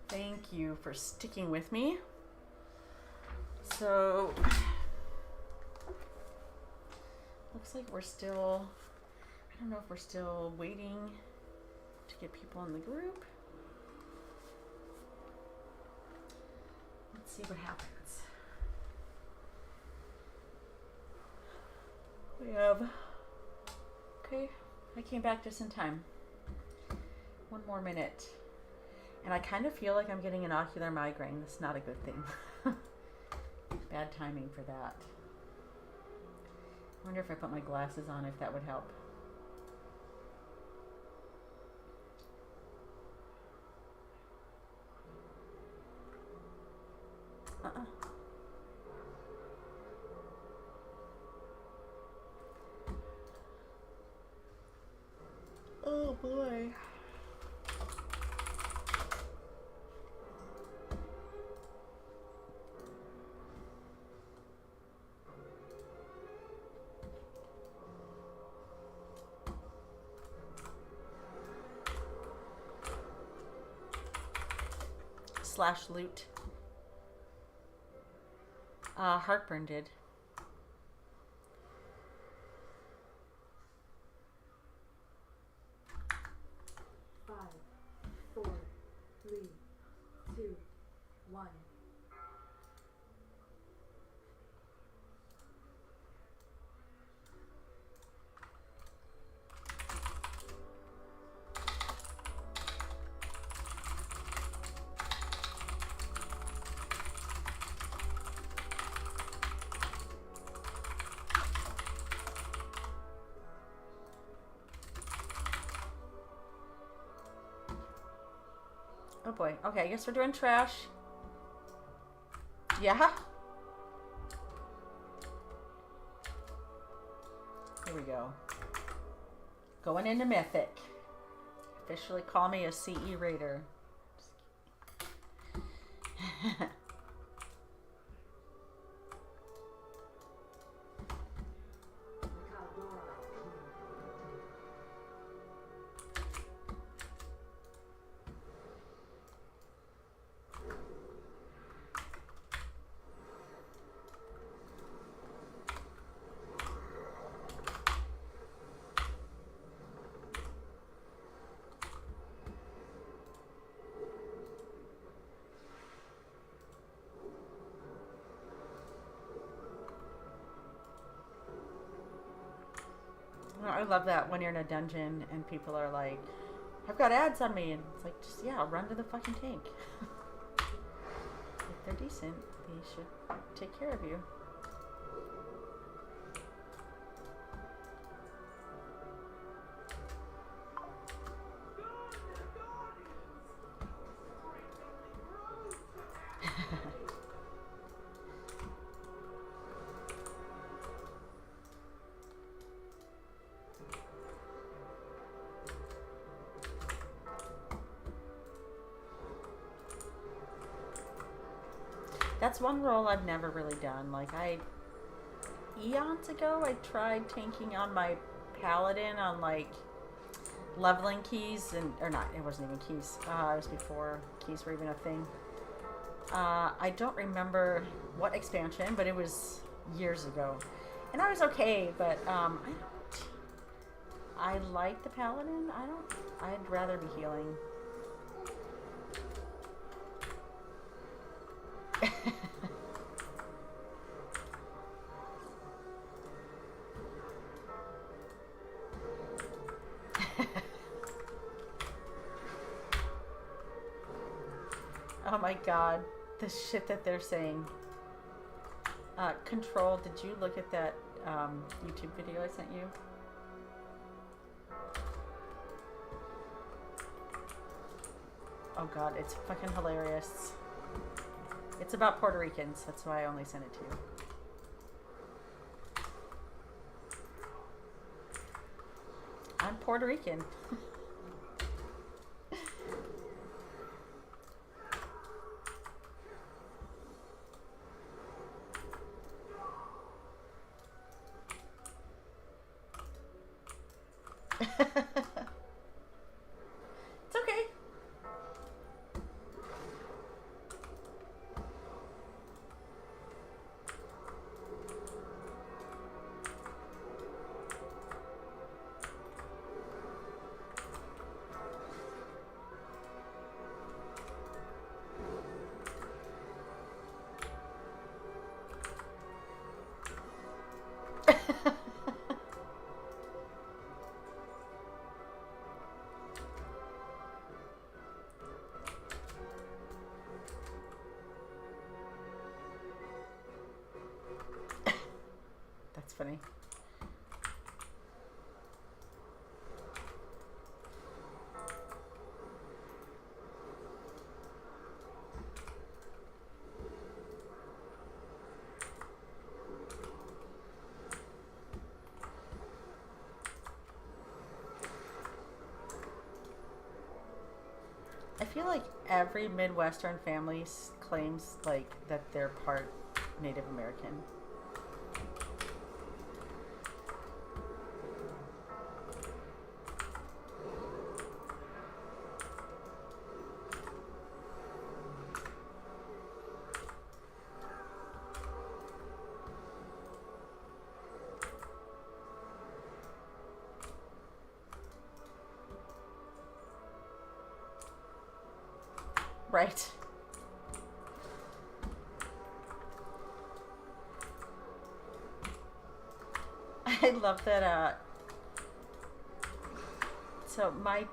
Thank you for sticking with me. So, looks like we're still, I don't know if we're still waiting to get people in the group. Let's see what happens. We have, okay, I came back just in time. One more minute. And I kind of feel like I'm getting an ocular migraine. That's not a good thing. Bad timing for that. I wonder if I put my glasses on, if that would help. Oh boy. Slash loot. Heartburn did. Oh boy. Okay, I guess we're doing trash. Yeah. Here we go. Going into Mythic. Officially call me a CE Raider. I love that when you're in a dungeon and people are like, I've got ads on me, and it's like, just, yeah, run to the fucking tank. If they're decent, they should take care of you. That's one role I've never really done. Like, eons ago, I tried tanking on my paladin on, like, leveling keys, or not, it wasn't even keys. It was before keys were even a thing. I don't remember what expansion, but it was years ago. And I was okay, but, I like the paladin. I'd rather be healing. Oh my god, the shit that they're saying. Control, did you look at that YouTube video I sent you? Oh god, it's fucking hilarious. It's about Puerto Ricans, that's why I only sent it to you. I'm Puerto Rican. It's okay. It's funny. I feel like every Midwestern family claims like that they're part Native American. Right. I love that. So my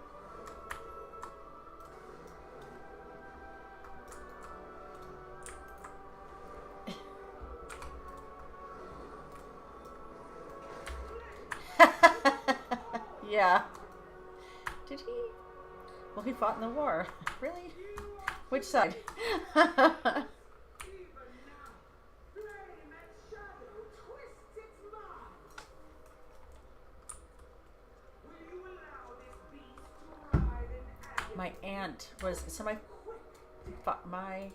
yeah. Did he? Well, he fought in the war. Really? Which side? My aunt was my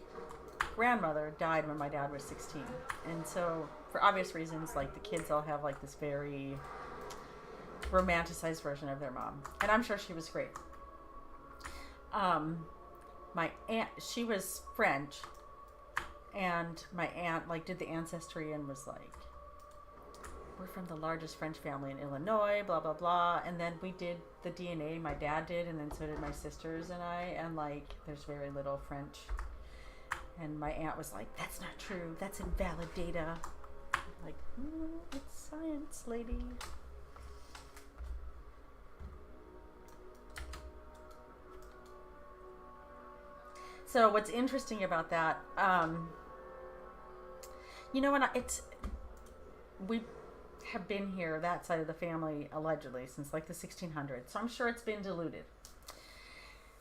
grandmother died when my dad was 16, and so for obvious reasons, like the kids all have like this very romanticized version of their mom, and I'm sure she was great. My aunt, she was French, and my aunt like did the ancestry and was like, we're from the largest French family in Illinois, blah blah blah, and then we did the DNA, my dad did, and then so did my sisters and I, and like there's very little French, and my aunt was like, that's not true, that's invalid data. Like, it's science, lady. So what's interesting about that, you know, we have been here, that side of the family, allegedly, since like the 1600s. So I'm sure it's been diluted.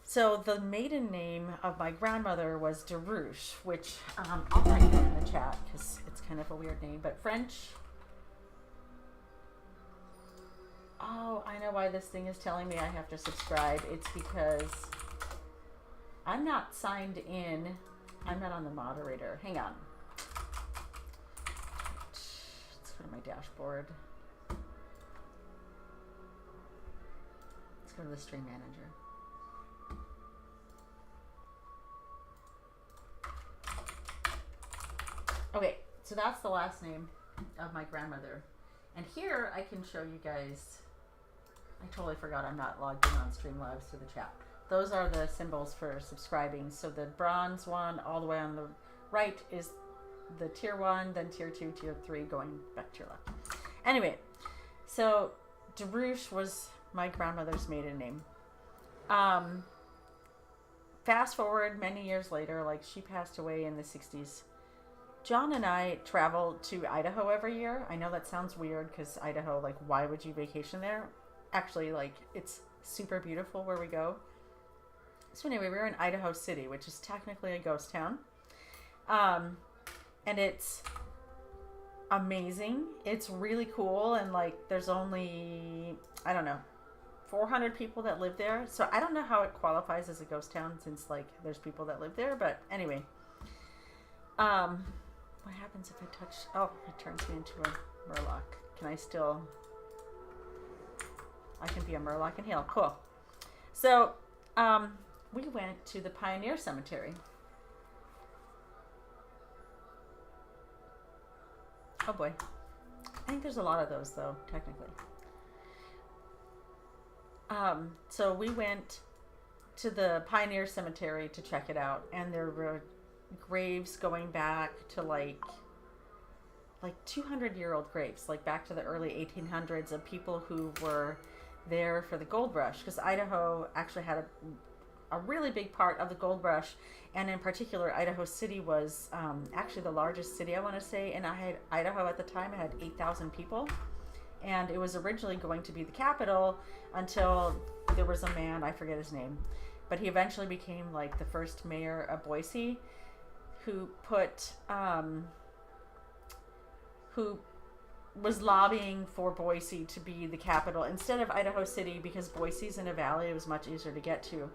So the maiden name of my grandmother was Derouche, which I'll type it in the chat because it's kind of a weird name, but French. Oh, I know why this thing is telling me I have to subscribe. It's because I'm not signed in. I'm not on the moderator. Hang on. Let's go to my dashboard. Let's go to the stream manager. Okay, so that's the last name of my grandmother. And here I can show you guys, I totally forgot I'm not logged in on Streamlabs to the chat. Those are the symbols for subscribing. So the bronze one all the way on the right is the tier 1, then tier 2, tier 3, going back to your left. Anyway, so Derouche was my grandmother's maiden name. Fast forward many years later, like she passed away in the 60s. John and I travel to Idaho every year. I know that sounds weird because Idaho, like, why would you vacation there? Actually, like, it's super beautiful where we go. So anyway, we were in Idaho City, which is technically a ghost town. And it's amazing. It's really cool. And like, there's only, I don't know, 400 people that live there. So I don't know how it qualifies as a ghost town since like there's people that live there. But anyway, what happens if I touch, oh, it turns me into a Murloc. Can I still, I can be a Murloc and heal. Cool. So, we went to the Pioneer Cemetery. Oh boy. I think there's a lot of those though, technically. So we went to the Pioneer Cemetery to check it out, and there were graves going back to like 200-year-old graves, like back to the early 1800s of people who were there for the gold rush, because Idaho actually had a really big part of the gold rush. And in particular, Idaho City was actually the largest city, I want to say. And Idaho at the time had 8,000 people. And it was originally going to be the capital until there was a man, I forget his name, but he eventually became like the first mayor of Boise, who was lobbying for Boise to be the capital instead of Idaho City, because Boise's in a valley. It was much easier to get to.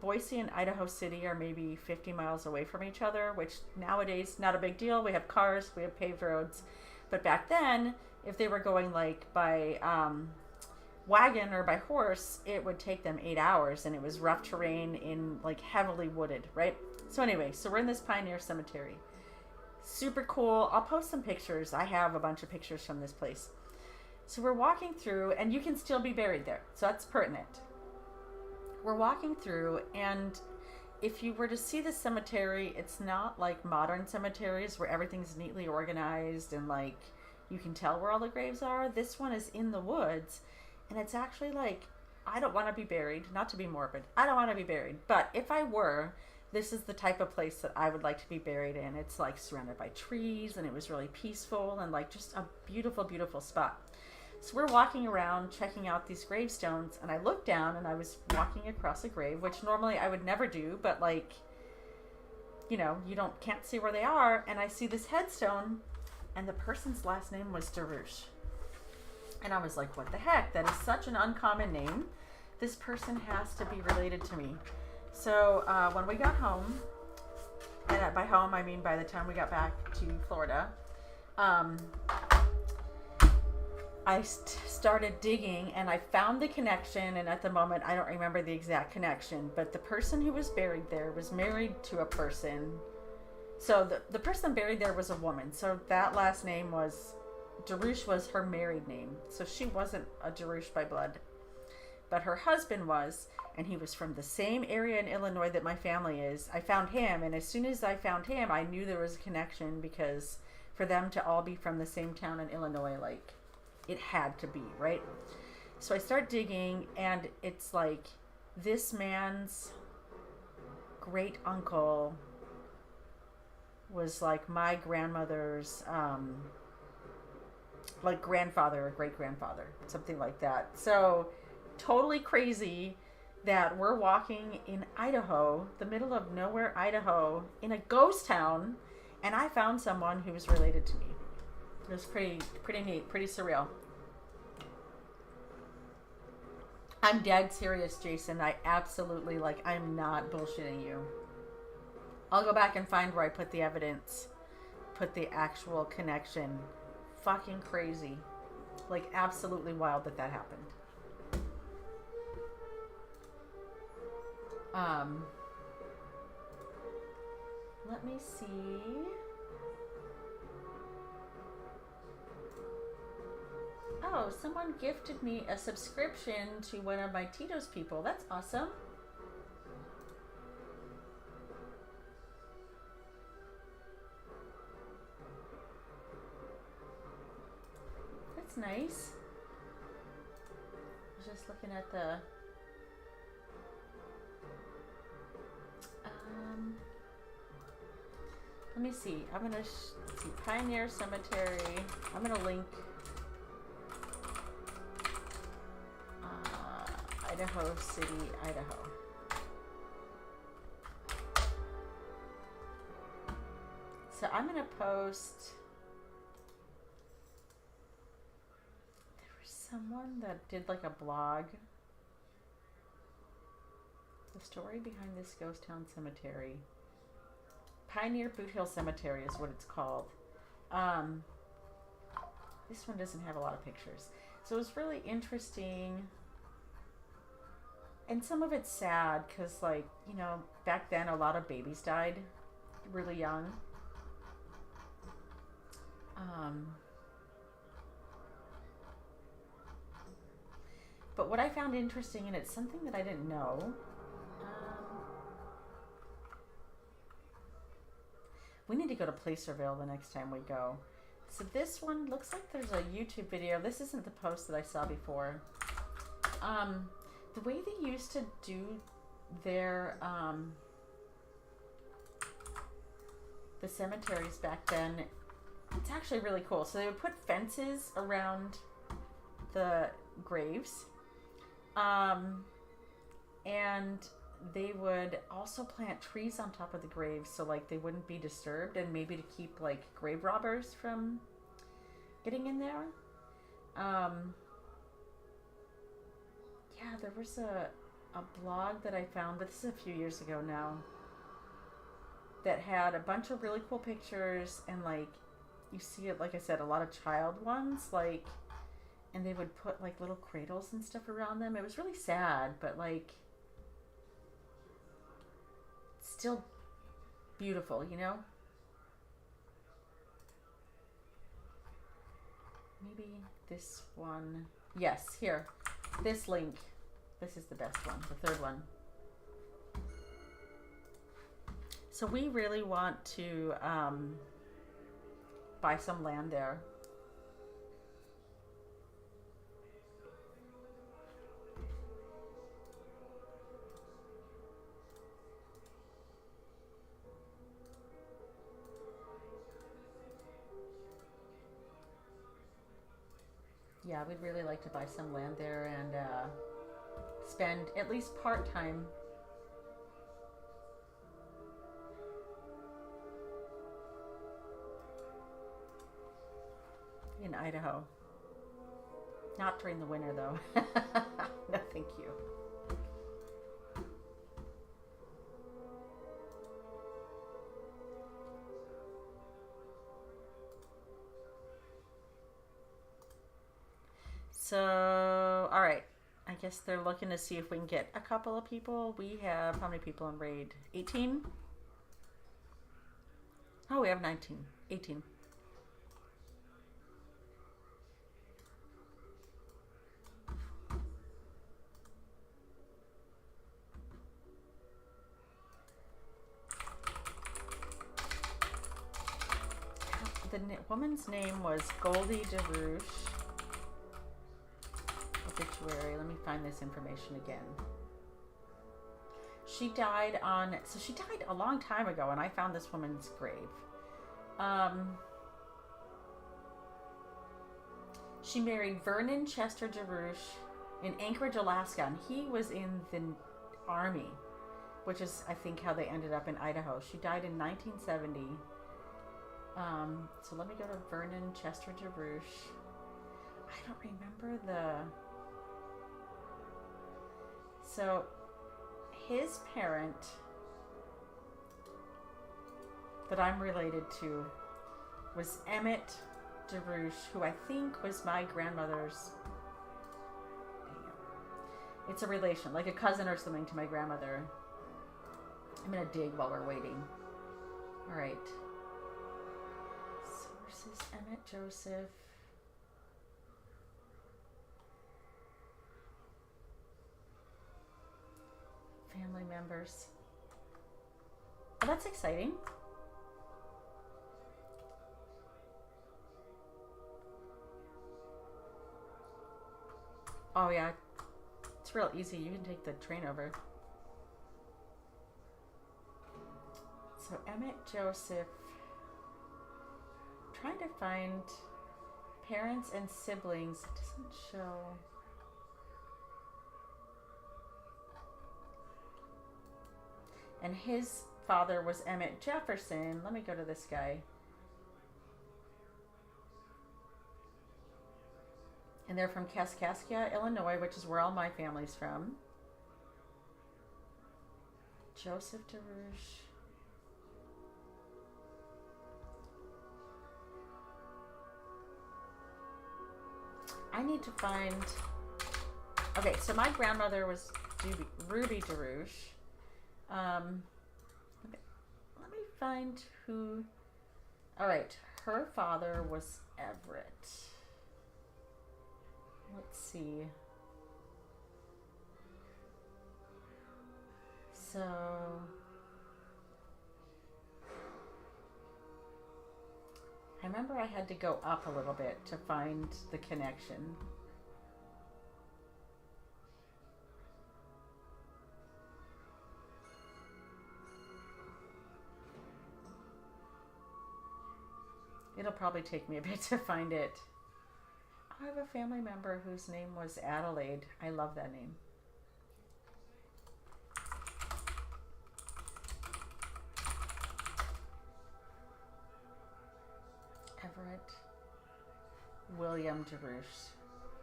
Boise and Idaho City are maybe 50 miles away from each other, which nowadays not a big deal. We have cars, we have paved roads, but back then, if they were going like by wagon or by horse, it would take them 8 hours, and it was rough terrain in like heavily wooded, right? So anyway, so we're in this pioneer cemetery. Super cool. I'll post some pictures. I have a bunch of pictures from this place. So we're walking through, and you can still be buried there. So that's pertinent. We're walking through, and if you were to see the cemetery, it's not like modern cemeteries where everything's neatly organized and like you can tell where all the graves are. This one is in the woods, and it's actually like, I don't want to be buried. Not to be morbid. I don't want to be buried. But if I were, this is the type of place that I would like to be buried in. It's like surrounded by trees, and it was really peaceful and like just a beautiful, beautiful spot. So we're walking around checking out these gravestones, and I looked down and I was walking across a grave, which normally I would never do, but like, you know, can't see where they are. And I see this headstone, and the person's last name was Darush. And I was like, what the heck? That is such an uncommon name. This person has to be related to me. So when we got home, and by home I mean by the time we got back to Florida, I started digging, and I found the connection. And at the moment, I don't remember the exact connection, but the person who was buried there was married to a person. So the person buried there was a woman. So that last name was, Darush was her married name. So she wasn't a Darush by blood, but her husband was, and he was from the same area in Illinois that my family is. I found him, and as soon as I found him, I knew there was a connection, because for them to all be from the same town in Illinois, like, it had to be, right? So I start digging, and it's like this man's great uncle was like my grandmother's like grandfather or great grandfather, something like that. So totally crazy that we're walking in Idaho, the middle of nowhere, Idaho, in a ghost town, and I found someone who was related to me. It was pretty neat, pretty surreal. I'm dead serious, Jason. I absolutely, like, I'm not bullshitting you. I'll go back and find where I put the evidence, put the actual connection. Fucking crazy. Like, absolutely wild that happened. Let me see. Oh, someone gifted me a subscription to one of my Tito's people. That's awesome. That's nice. I was just looking at the let me see. I'm gonna see Pioneer Cemetery. I'm gonna link Idaho City, Idaho. So I'm gonna post. There was someone that did like a blog. The story behind this ghost town cemetery. Pioneer Boot Hill Cemetery is what it's called. This one doesn't have a lot of pictures. So it was really interesting. And some of it's sad because, like, you know, back then a lot of babies died really young. But what I found interesting, and it's something that I didn't know, we need to go to Placerville the next time we go. So this one looks like there's a YouTube video. This isn't the post that I saw before. The way they used to do their the cemeteries back then, it's actually really cool. So they would put fences around the graves, and they would also plant trees on top of the graves so like they wouldn't be disturbed, and maybe to keep like grave robbers from getting in there. Yeah, there was a blog that I found, but this is a few years ago now, that had a bunch of really cool pictures, and like you see it, like I said, a lot of child ones, like, and they would put like little cradles and stuff around them. It was really sad, but like still beautiful, you know? Maybe this one. Yes, here. This link. This is the best one, the third one. So we really want to buy some land there. Yeah, we'd really like to buy some land there and spend at least part-time in Idaho. Not during the winter, though. No, thank you. So, all right. I guess they're looking to see if we can get a couple of people. We have, how many people in raid? 18? Oh, we have 19. 18. The woman's name was Goldie DeRouche. Obituary. Let me find this information again. She died on, so she died a long time ago, and I found this woman's grave. She married Vernon Chester DeRouche in Anchorage, Alaska, and he was in the Army, which is, I think, how they ended up in Idaho. She died in 1970. So let me go to Vernon Chester DeRouche. I don't remember the... So, his parent that I'm related to was Emmett DeRouche, who I think was my grandmother's... It's a relation, like a cousin or something to my grandmother. I'm gonna dig while we're waiting. Alright. Sources, Emmett Joseph. Family members. Oh, that's exciting. Oh yeah, it's real easy. You can take the train over. So Emmett Joseph. I'm trying to find parents and siblings. It doesn't show. And his father was Emmett Jefferson. Let me go to this guy. And they're from Kaskaskia, Illinois, which is where all my family's from. Joseph DeRouche. I need to find... Okay, so my grandmother was Ruby DeRouche. Let me find who... Alright, her father was Everett. Let's see. So... I remember I had to go up a little bit to find the connection. It'll probably take me a bit to find it. I have a family member whose name was Adelaide. I love that name. Everett William DeRouche.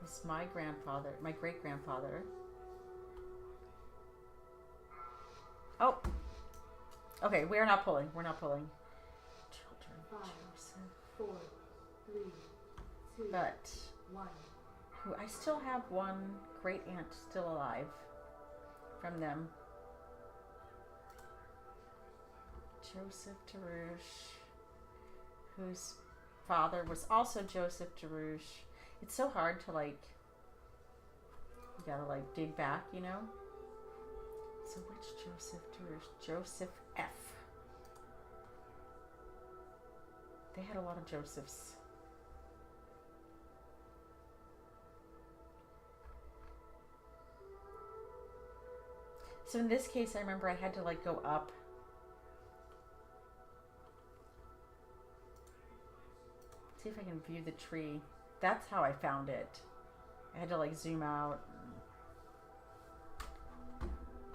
He's my grandfather, my great-grandfather. Oh! Okay, we're not pulling. We're not pulling. Children. 5, Joseph. 4, 3, 2, But 1. who I still have one great aunt still alive from them. Joseph DeRouche, whose father was also Joseph DeRouche. It's so hard to like, you gotta like dig back, you know? So which Joseph DeRouche? Joseph F. They had a lot of Josephs. So in this case, I remember I had to like go up. See if I can view the tree. That's how I found it. I had to like zoom out.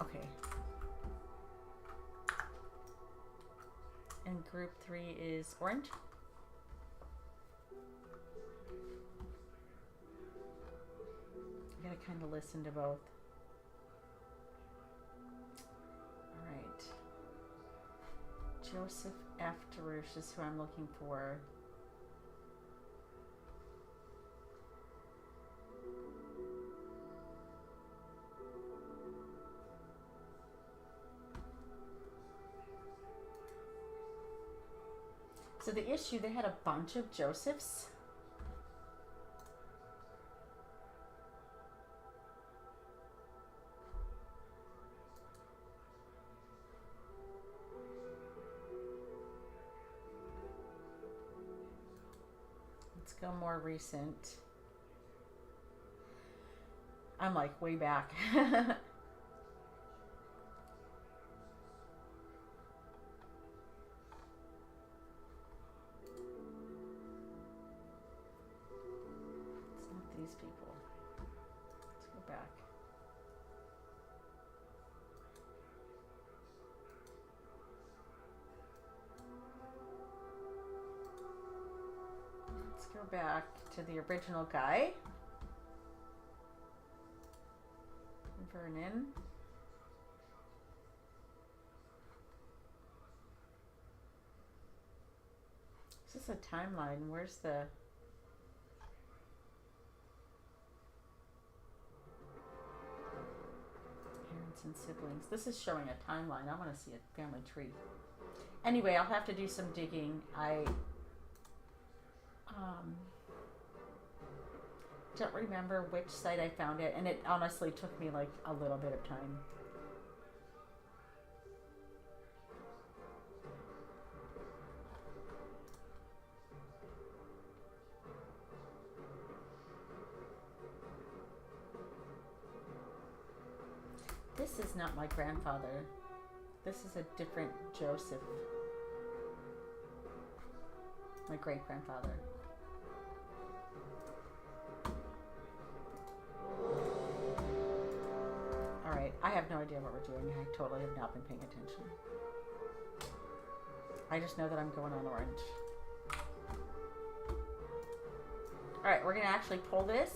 Okay. And group 3 is orange. I gotta kind of listen to both. Alright. Joseph F. DeRouche is who I'm looking for. So the issue, they had a bunch of Josephs. Let's go more recent. I'm like way back. These people. Let's go back. Let's go back to the original guy. Vernon. Is this a timeline? Where's the... and siblings. This is showing a timeline. I want to see a family tree. Anyway, I'll have to do some digging. I don't remember which site I found it, and it honestly took me like a little bit of time. This is not my grandfather. This is a different Joseph. My great-grandfather. Alright, I have no idea what we're doing. I totally have not been paying attention. I just know that I'm going on orange. Alright, we're going to actually pull this.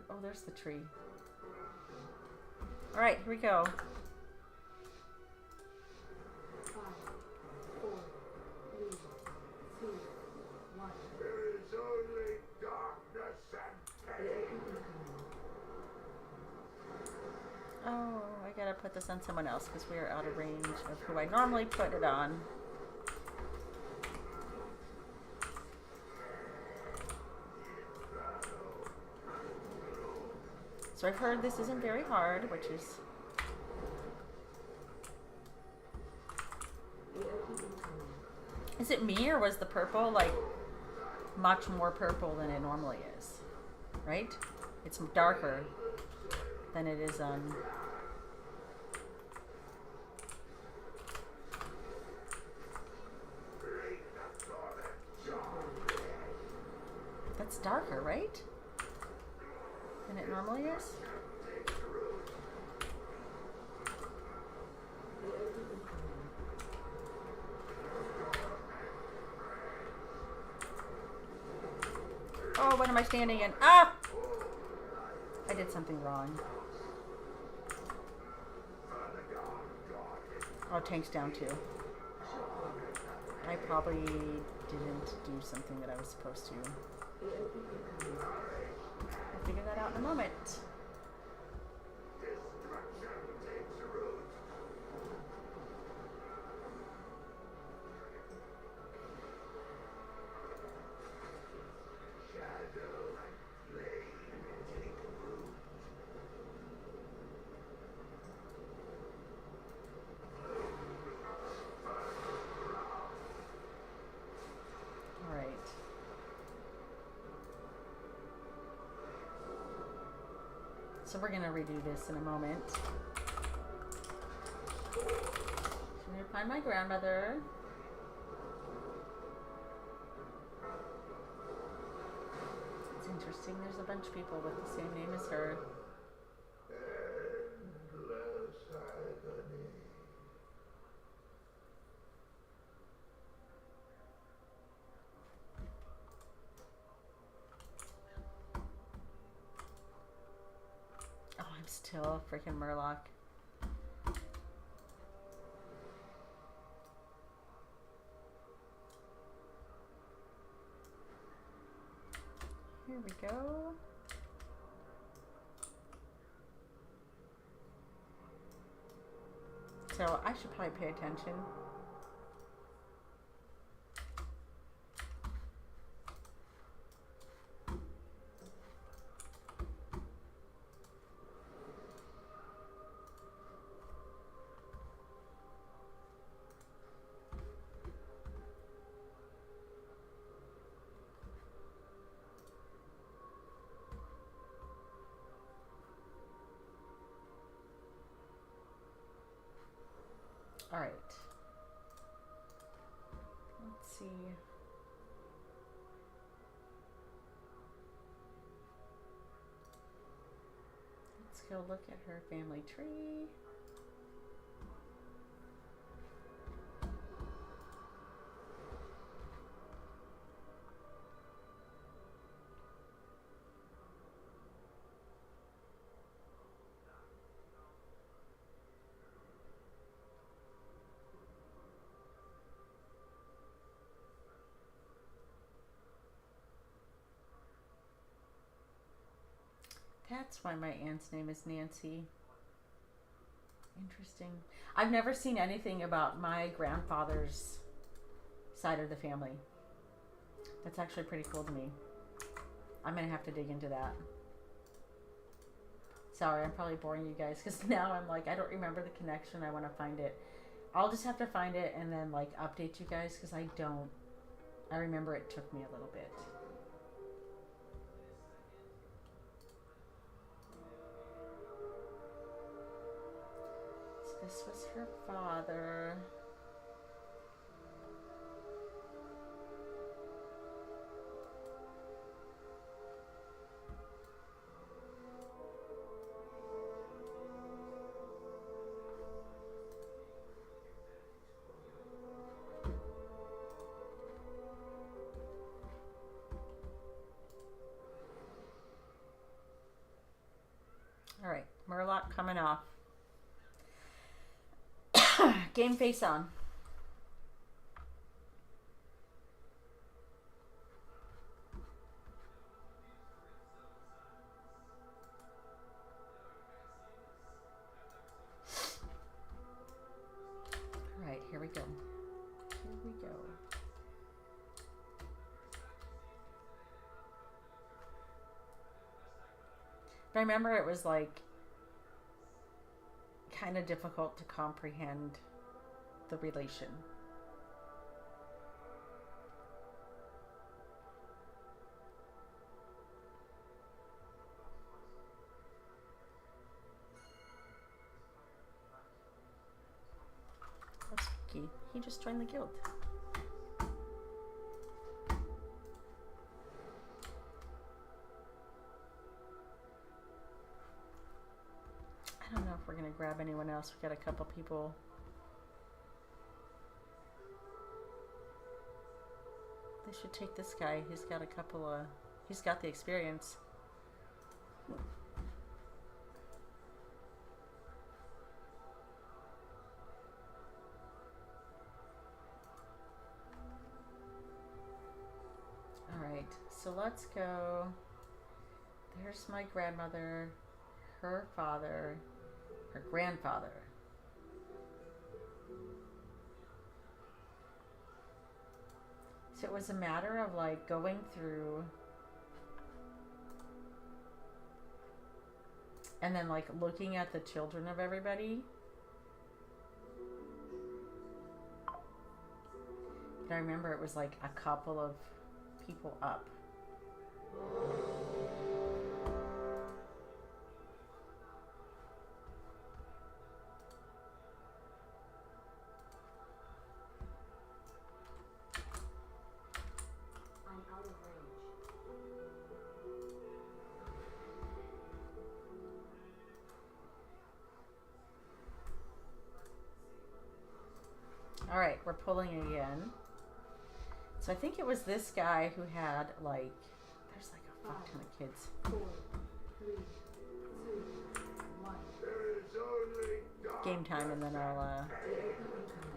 Oh, there's the tree. Alright, here we go. 5, 4, 3, 2, 1. There is only darkness and pain. Oh, I gotta put this on someone else because we are out of range of who I normally put it on. So I've heard this isn't very hard, which is... Is it me, or was the purple like much more purple than it normally is? Right? It's darker than it is on... darker, right? Than it normally is? Oh, what am I standing in? Ah! I did something wrong. Oh, tank's down too. I probably didn't do something that I was supposed to. I'll figure that out in a moment. So we're gonna redo this in a moment. So I'm gonna find my grandmother. It's interesting, there's a bunch of people with the same name as her. Endless agony. Oh, I'm still a freaking Murloc. Here we go. So I should probably pay attention. All right. Let's see. Let's go look at her family tree. That's why my aunt's name is Nancy. Interesting. I've never seen anything about my grandfather's side of the family. That's actually pretty cool to me. I'm going to have to dig into that. Sorry, I'm probably boring you guys because now I'm like, I don't remember the connection. I want to find it. I'll just have to find it and then like update you guys because I don't. I remember it took me a little bit. This was her father. All right, Murloc coming off. Game face on. All right, here we go. Here we go. I remember it was like kind of difficult to comprehend the relation. That's spooky. He just joined the guild. everyone else. We got a couple people. They should take this guy. He's got a couple of... He's got the experience. Alright, so let's go. There's my grandmother, her father, her grandfather. So it was a matter of like going through and then like looking at the children of everybody. But I remember it was like a couple of people up. I'm out of range. All right, we're pulling again. So I think it was this guy who had like, there's like a fuck ton of kids. 4, 3, 2, 1. There is only darkness. Game time, and then I'll AOE incoming.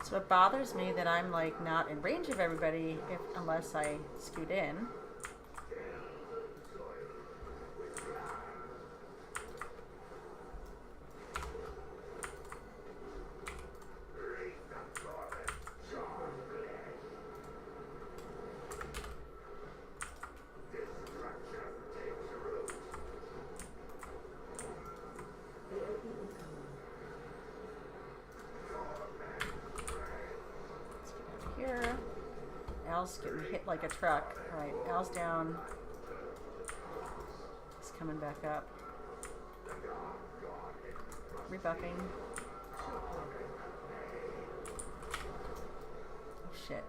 So it bothers me that I'm like not in range of everybody unless I scoot in. Here, Al's getting hit like a truck. Alright, Al's down. He's coming back up. Rebuffing. Oh shit.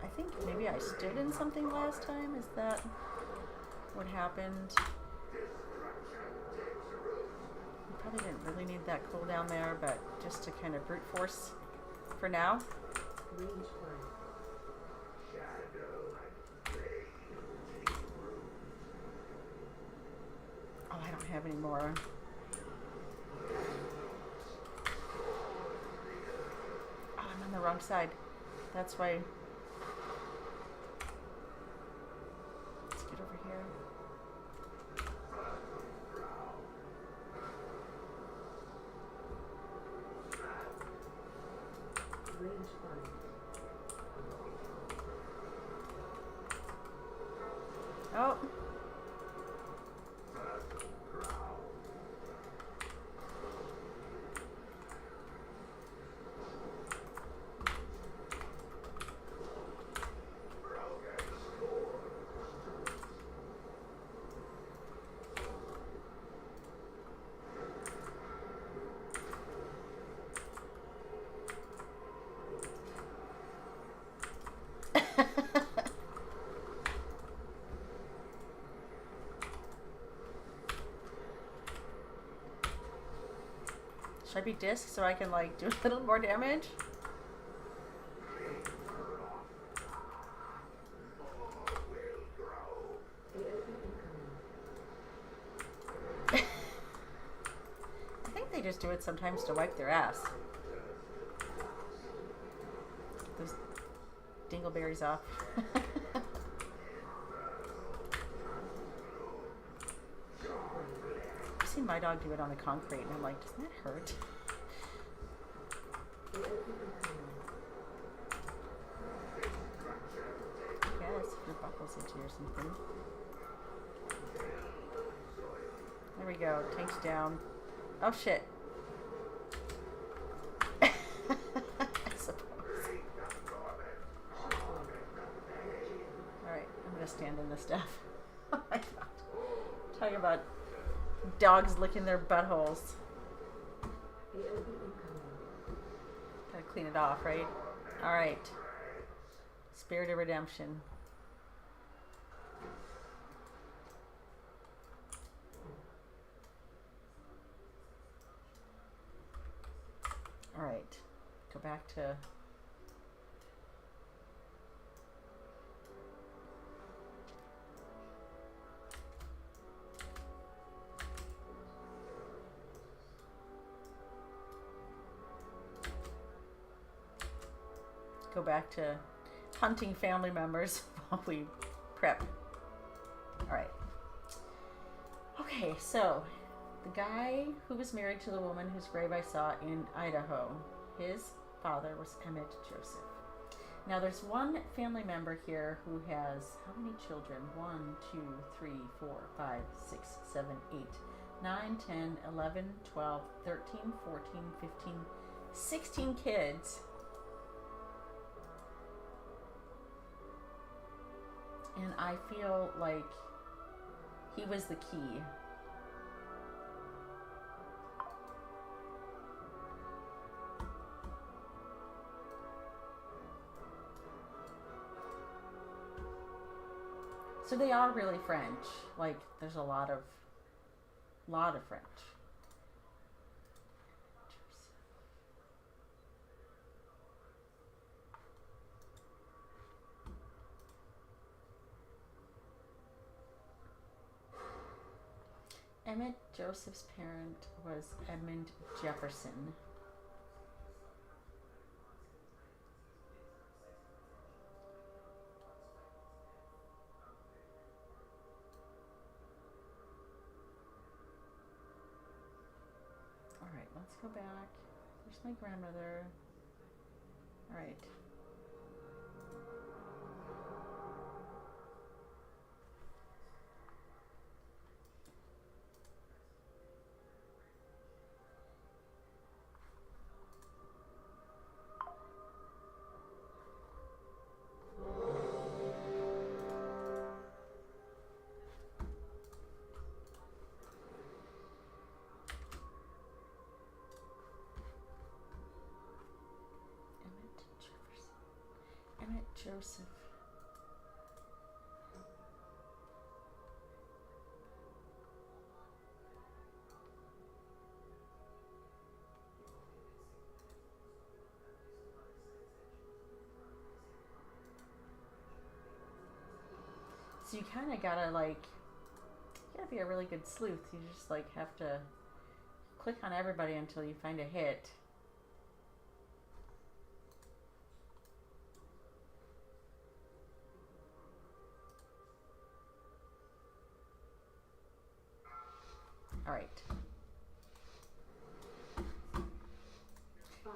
I think maybe I stood in something last time. Is that what happened? Probably didn't really need that cooldown there, but just to kind of brute force for now. Range 5. Oh, I don't have any more. Oh, I'm on the wrong side. That's why. Let's get over here. Range 5. Oh. Should I be disc so I can like do a little more damage? I think they just do it sometimes to wipe their ass. Get those dingleberries off. I've seen my dog do it on the concrete and I'm like, doesn't that hurt? I guess if your buckle's itchy or something. There we go, tank's down. Oh shit. I suppose. stand in this stuff. Oh my god. Talking about dogs licking their buttholes. POV incoming. Gotta clean it off, right? Alright. Spirit of Redemption. Alright. Go back to... Go back to hunting family members while we prep. Alright. Okay, so the guy who was married to the woman whose grave I saw in Idaho, his father was Emmett Joseph. Now there's one family member here who has how many children? 1, 2, 3, 4, 5, 6, 7, 8, 9, 10, 11, 12, 13, 14, 15, 16 kids. And I feel like he was the key. So they are really French. Like there's a lot of French. Emmett Joseph's parent was Edmund Jefferson. All right, let's go back. There's my grandmother. All right. Emmett Joseph. So you kind of gotta like, you gotta be a really good sleuth. You just like have to click on everybody until you find a hit. All right.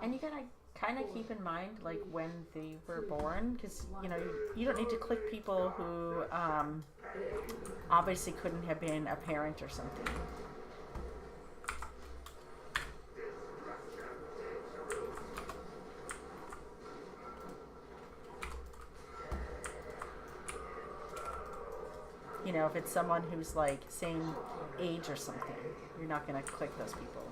And you gotta kind of keep in mind like when they were born, because you know you don't need to click people who obviously couldn't have been a parent or something. You know, if it's someone who's like same age or something, you're not gonna click those people.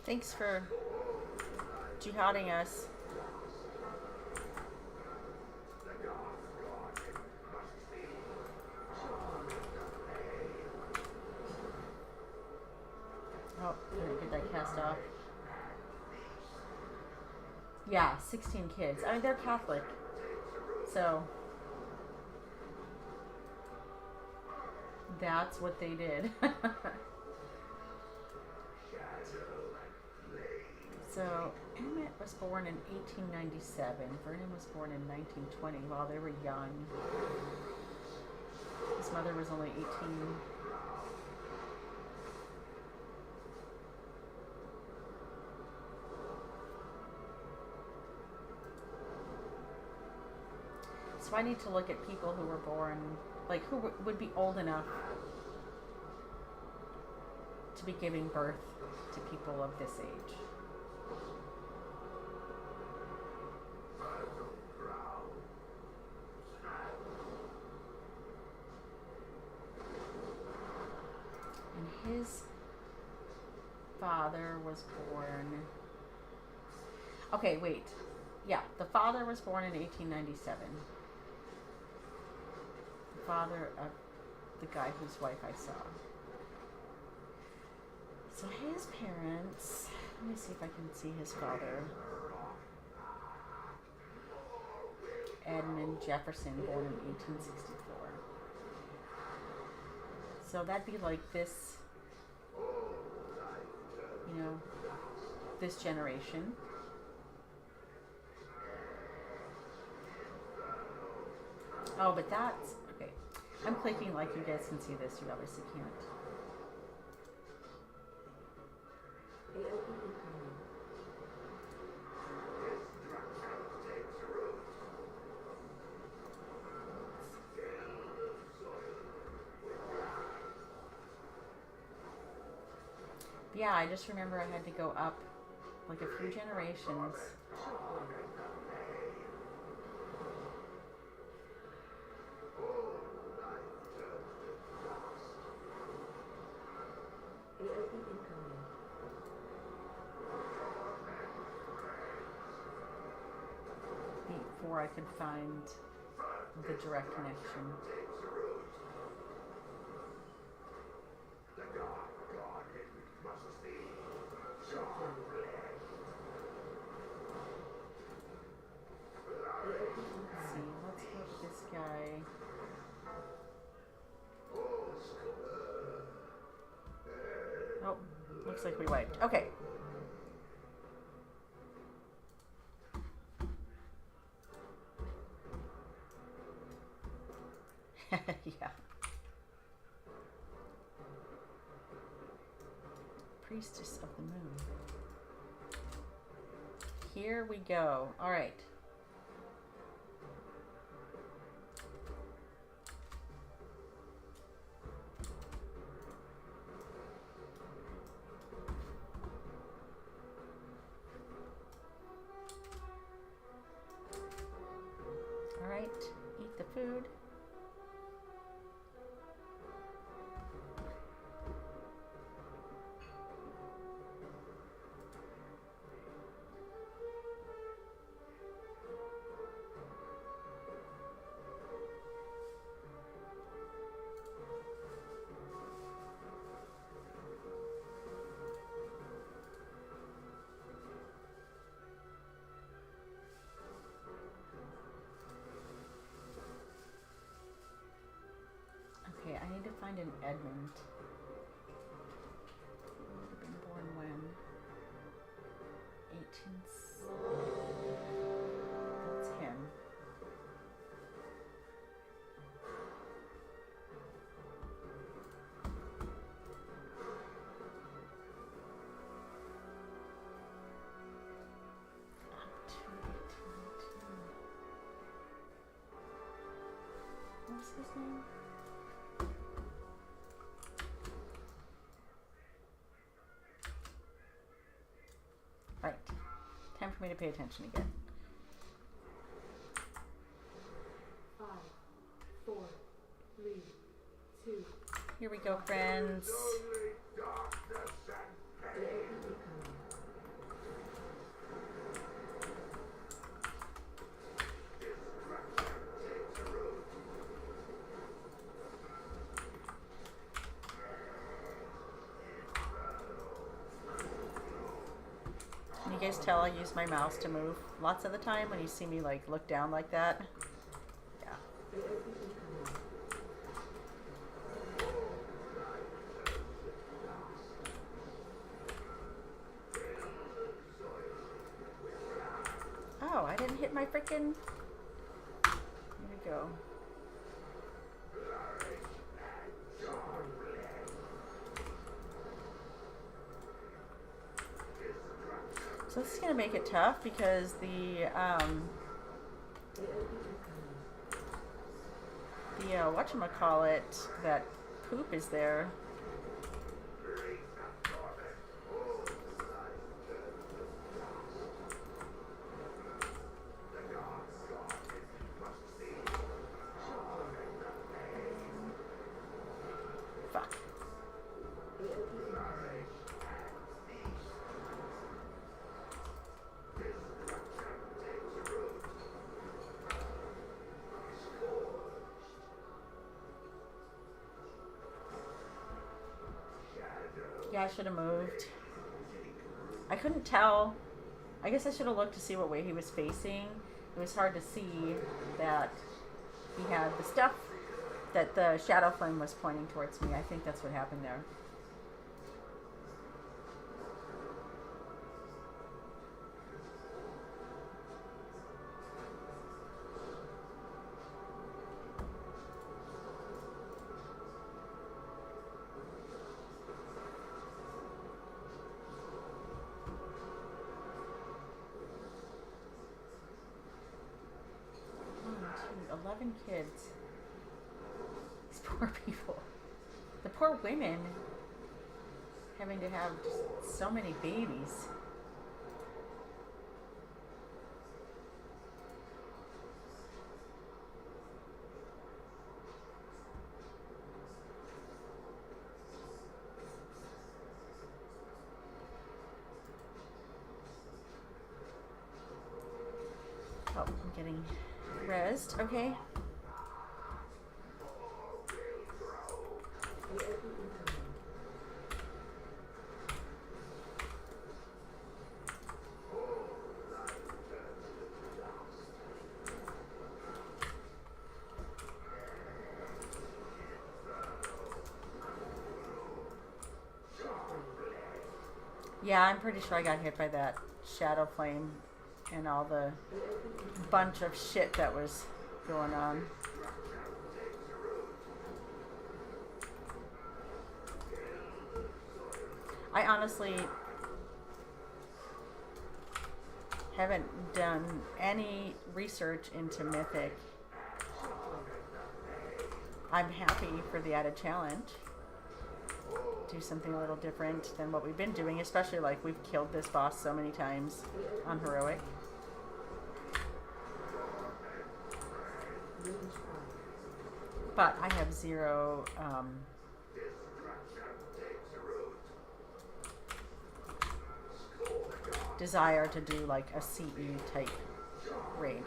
Thanks for jihading us. Oh, get that cast off. Yeah, 16 kids. I mean, they're Catholic. So that's what they did. So Emmett was born in 1897. Vernon was born in 1920. While they were young. His mother was only 18. So I need to look at people who were born, like who would be old enough to be giving birth to people of this age. And his father was born. Okay, wait. Yeah, the father was born in 1897. The father of the guy whose wife I saw. So his parents, let me see if I can see his father. Edmund Jefferson, born in 1864. So that'd be like this, you know, this generation. Oh, but that's, okay. I'm clicking like you guys can see this. You obviously can't. Yeah, I just remember I had to go up like a few generations. Before I could find the direct connection. Let's see, let's look this guy. Oh, looks like we wiped. Okay. Yeah. Priestess of the Moon. Here we go. All right. All right. Eat the food. Okay, I need to find an Edmund. He would have been born when? 18... That's him. Up to 1802. What's his name? Right. Time for me to pay attention again. 5, 4, 3, 2. Here we go, friends. Only darkness and pain. Can you guys tell I use my mouse to move lots of the time when you see me like look down like that? Yeah. didn't hit my freaking. Here we go. So this is gonna make it tough because the whatchamacallit, that poop is there. Fuck. Yeah, I should have moved. I couldn't tell. I guess I should have looked to see what way he was facing. It was hard to see that he had the stuff, that the shadow flame was pointing towards me. I think that's what happened there. One, two, 11 kids. These poor people. The poor women having to have just so many babies. Oh, I'm getting rezzed. Okay. Yeah, I'm pretty sure I got hit by that shadow flame and all the bunch of shit that was going on. I honestly haven't done any research into Mythic. I'm happy for the added challenge. Do something a little different than what we've been doing, especially like we've killed this boss so many times on Heroic. But I have zero desire to do like a CE type raid.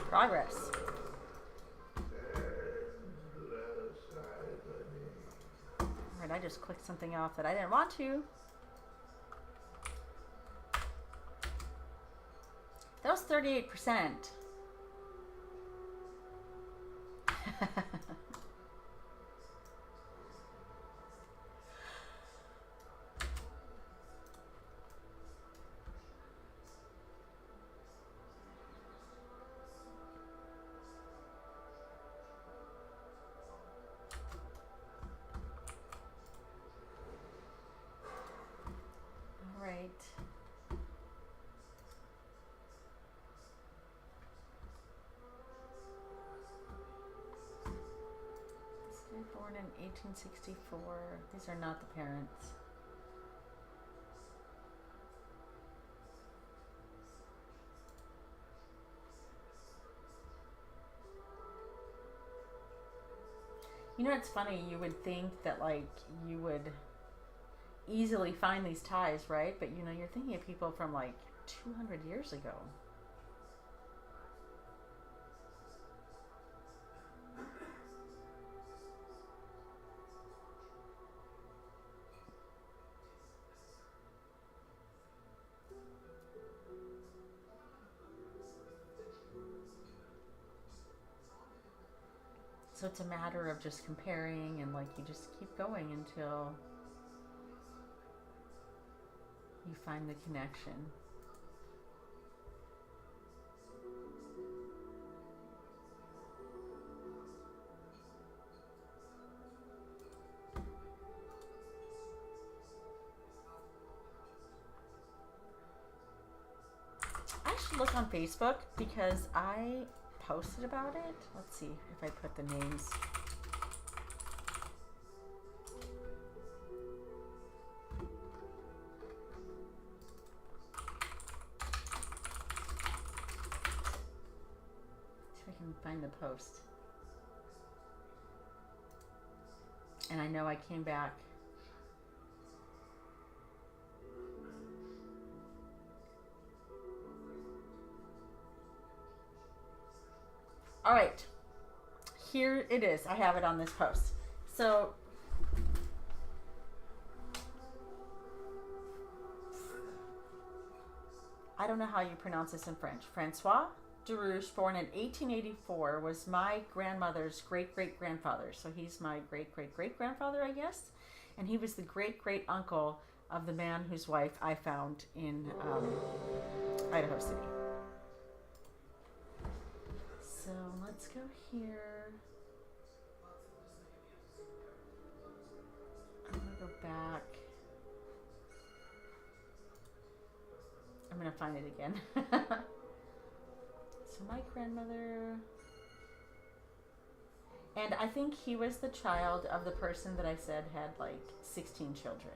Progress. Alright, I just clicked something off that I didn't want to. That was 38%. 1864. These are not the parents. You know, it's funny. You would think that, like, you would easily find these ties, right? But, you know, you're thinking of people from, like, 200 years ago. So it's a matter of just comparing and, like, you just keep going until you find the connection. I should look on Facebook because I posted about it. Let's see if I put the names. See if I can find the post. And I know I came back. All right, here it is. I have it on this post. So, I don't know how you pronounce this in French. Francois Derouche, born in 1884, was my grandmother's great-great-grandfather. So he's my great-great-great-grandfather, I guess. And he was the great-great-uncle of the man whose wife I found in Idaho City. So let's go here. I'm gonna go back. I'm gonna find it again. So my grandmother, and I think he was the child of the person that I said had like 16 children.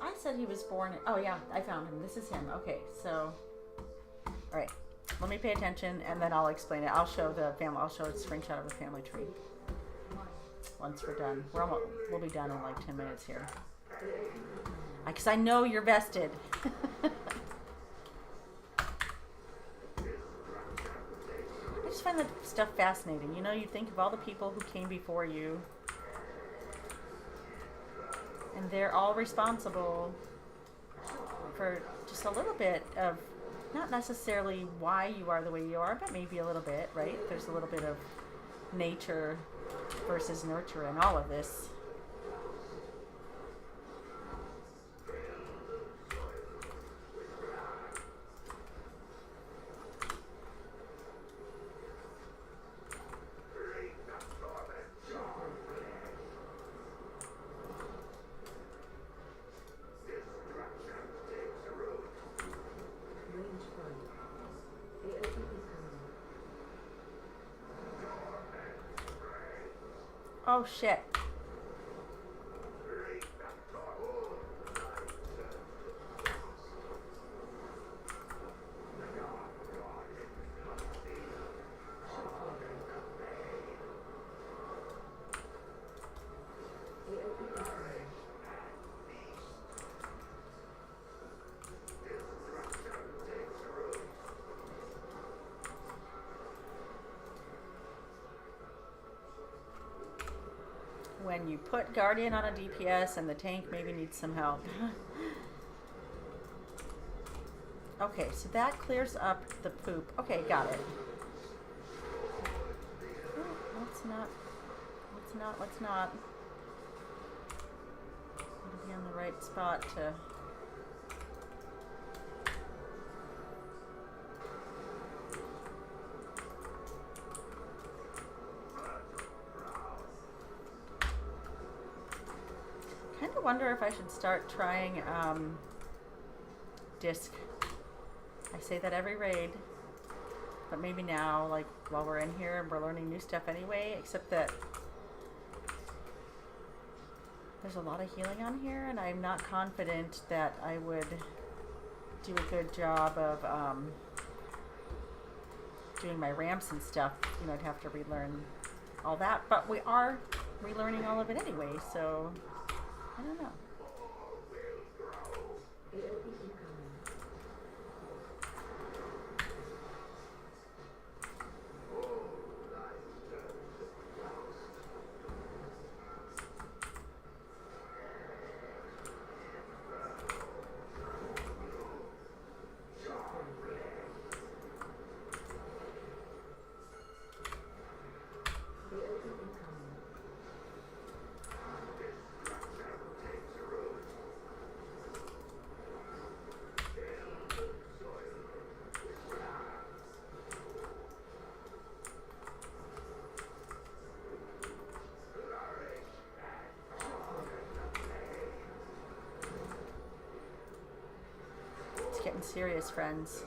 I said he was born. Oh yeah, I found him. This is him. Okay, so, all right. Let me pay attention, and then I'll explain it. I'll show the family. I'll show a screenshot of the family tree once we're done. We'll be done in like 10 minutes here, because I know you're vested. I just find that stuff fascinating. You know, you think of all the people who came before you. And they're all responsible for just a little bit of, not necessarily why you are the way you are, but maybe a little bit, right? There's a little bit of nature versus nurture in all of this. Oh shit. When you put Guardian on a DPS and the tank maybe needs some help. Okay, so that clears up the poop. Okay, got it. Oh, let's not. Gotta be on the right spot to... wonder if I should start trying disc. I say that every raid, but maybe now, like while we're in here and we're learning new stuff anyway, except that there's a lot of healing on here and I'm not confident that I would do a good job of doing my ramps and stuff. You know, I'd have to relearn all that, but we are relearning all of it anyway, so I don't know. It's getting serious, friends.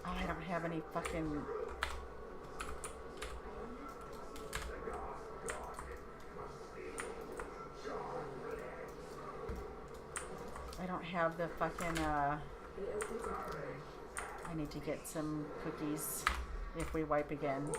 Oh, I don't have any fucking... I don't have the fucking, I need to get some cookies if we wipe again.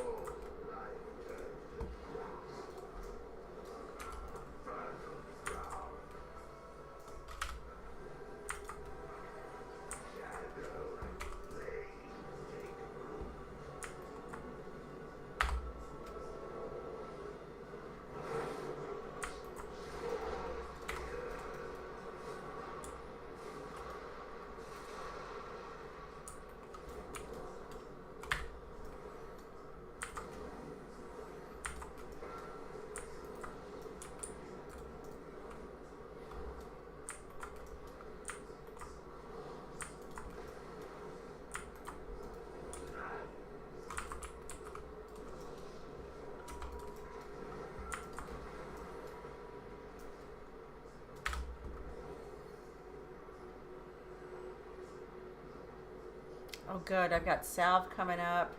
Oh good, I've got salve coming up.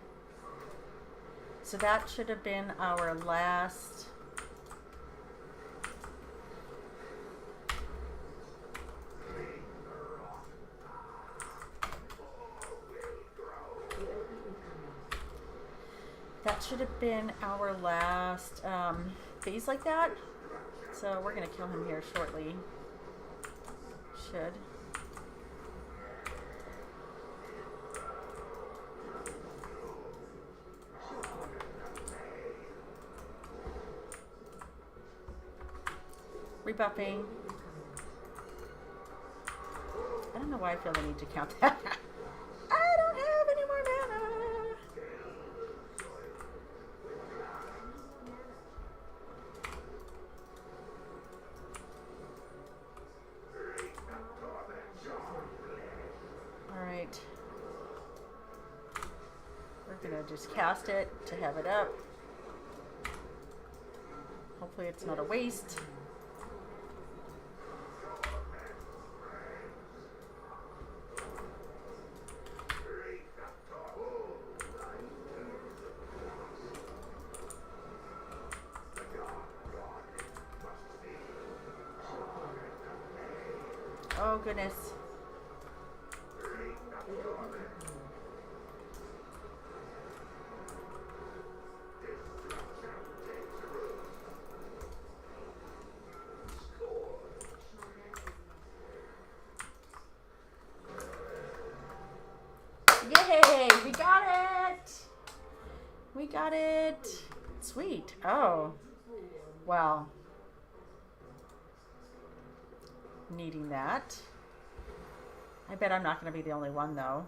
So that should have been our last... That should have been our last phase like that. So we're gonna kill him here shortly. Should. Rebuffing. I don't know why I feel the need to count that. I don't have any more mana. Alright. We're gonna just cast it to have it up. Hopefully it's not a waste. Oh goodness. Yay! We got it! We got it! Sweet. Oh. Wow. Needing that. I bet I'm not going to be the only one though.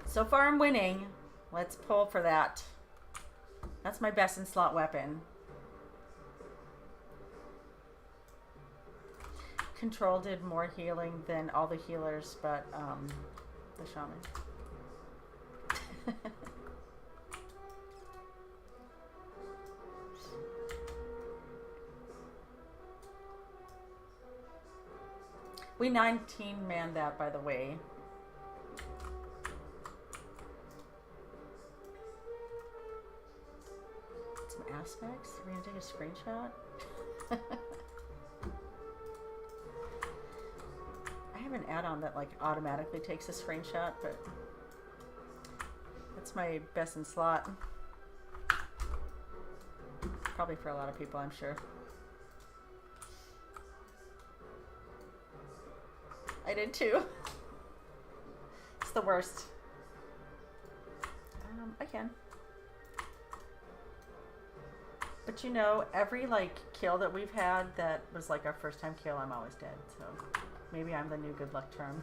So far I'm winning. Let's pull for that. That's my best in slot weapon. Control did more healing than all the healers, but the shaman. We 19-man that, by the way. Some aspects. We're gonna take a screenshot. I have an add-on that like automatically takes a screenshot, but that's my best in slot. Probably for a lot of people, I'm sure. I did too. It's the worst. I can. But you know, every like kill that we've had that was like our first time kill, I'm always dead. So maybe I'm the new good luck charm.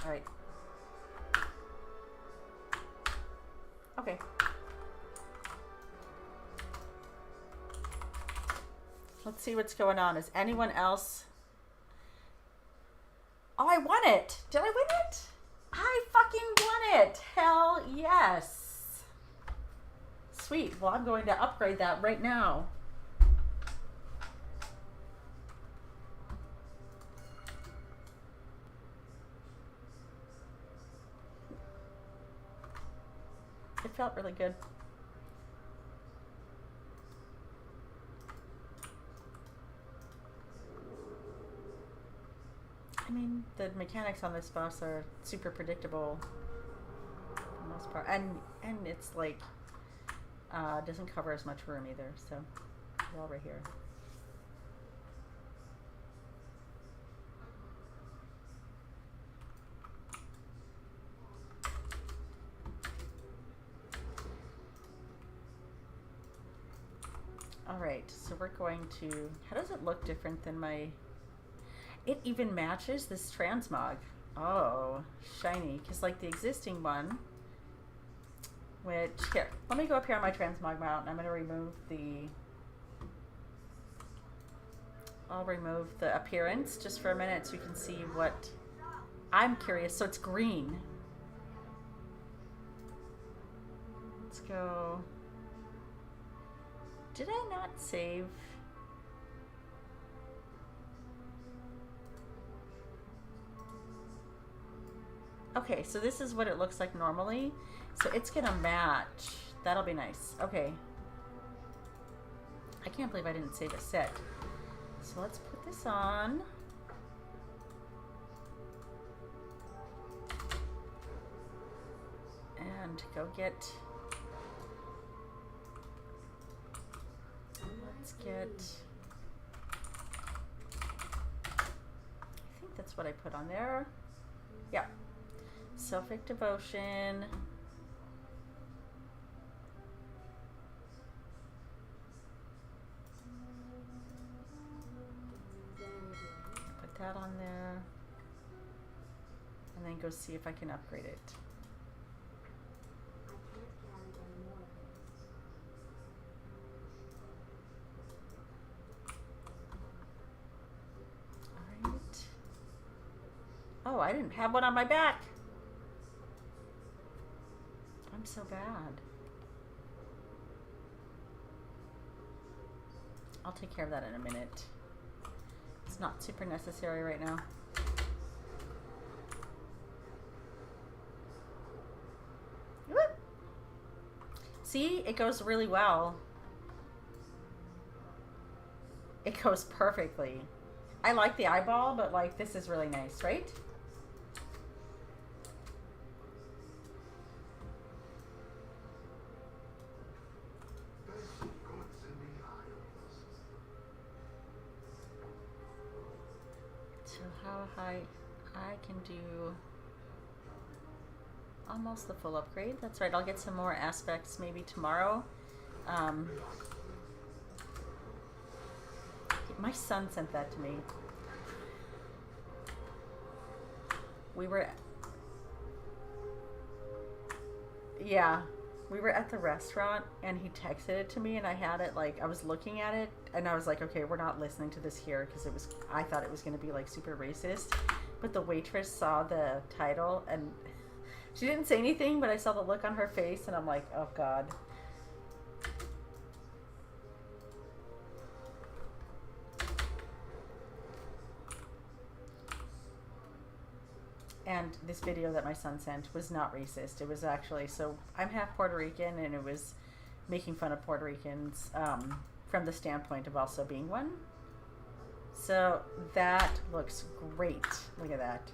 Alright. Okay. Let's see what's going on. Is anyone else... Oh, I won it! Did I win it? I fucking won it! Hell yes! Sweet. Well, I'm going to upgrade that right now. It felt really good. I mean, the mechanics on this boss are super predictable for the most part, and it's like doesn't cover as much room either. So we're all right here. All right, so we're going to. How does it look different than my? It even matches this transmog. Oh, shiny. Because like the existing one, which, here, let me go up here on my transmog mount and I'm going to remove the, I'll remove the appearance just for a minute so you can see what, I'm curious. So it's green. Let's go. Did I not save? Okay, so this is what it looks like normally. So it's gonna match. That'll be nice. Okay. I can't believe I didn't save a set. So let's put this on. And go get... Let's get... I think that's what I put on there. Yeah. Selfic devotion. Put that on there. And then go see if I can upgrade it. Alright. Oh, I didn't have one on my back. I'm so bad. I'll take care of that in a minute. It's not super necessary right now. Whoop. See, it goes really well. It goes perfectly. I like the eyeball, but like this is really nice, right? So how high I can do almost the full upgrade. That's right. I'll get some more aspects maybe tomorrow. My son sent that to me. We were... Yeah. we were at the restaurant and he texted it to me, and I had it like, I was looking at it and I was like, okay, we're not listening to this here because I thought it was going to be like super racist. But the waitress saw the title and she didn't say anything, but I saw the look on her face and I'm like, oh God. And this video that my son sent was not racist. It was actually, so I'm half Puerto Rican, and it was making fun of Puerto Ricans from the standpoint of also being one. So that looks great. Look at that.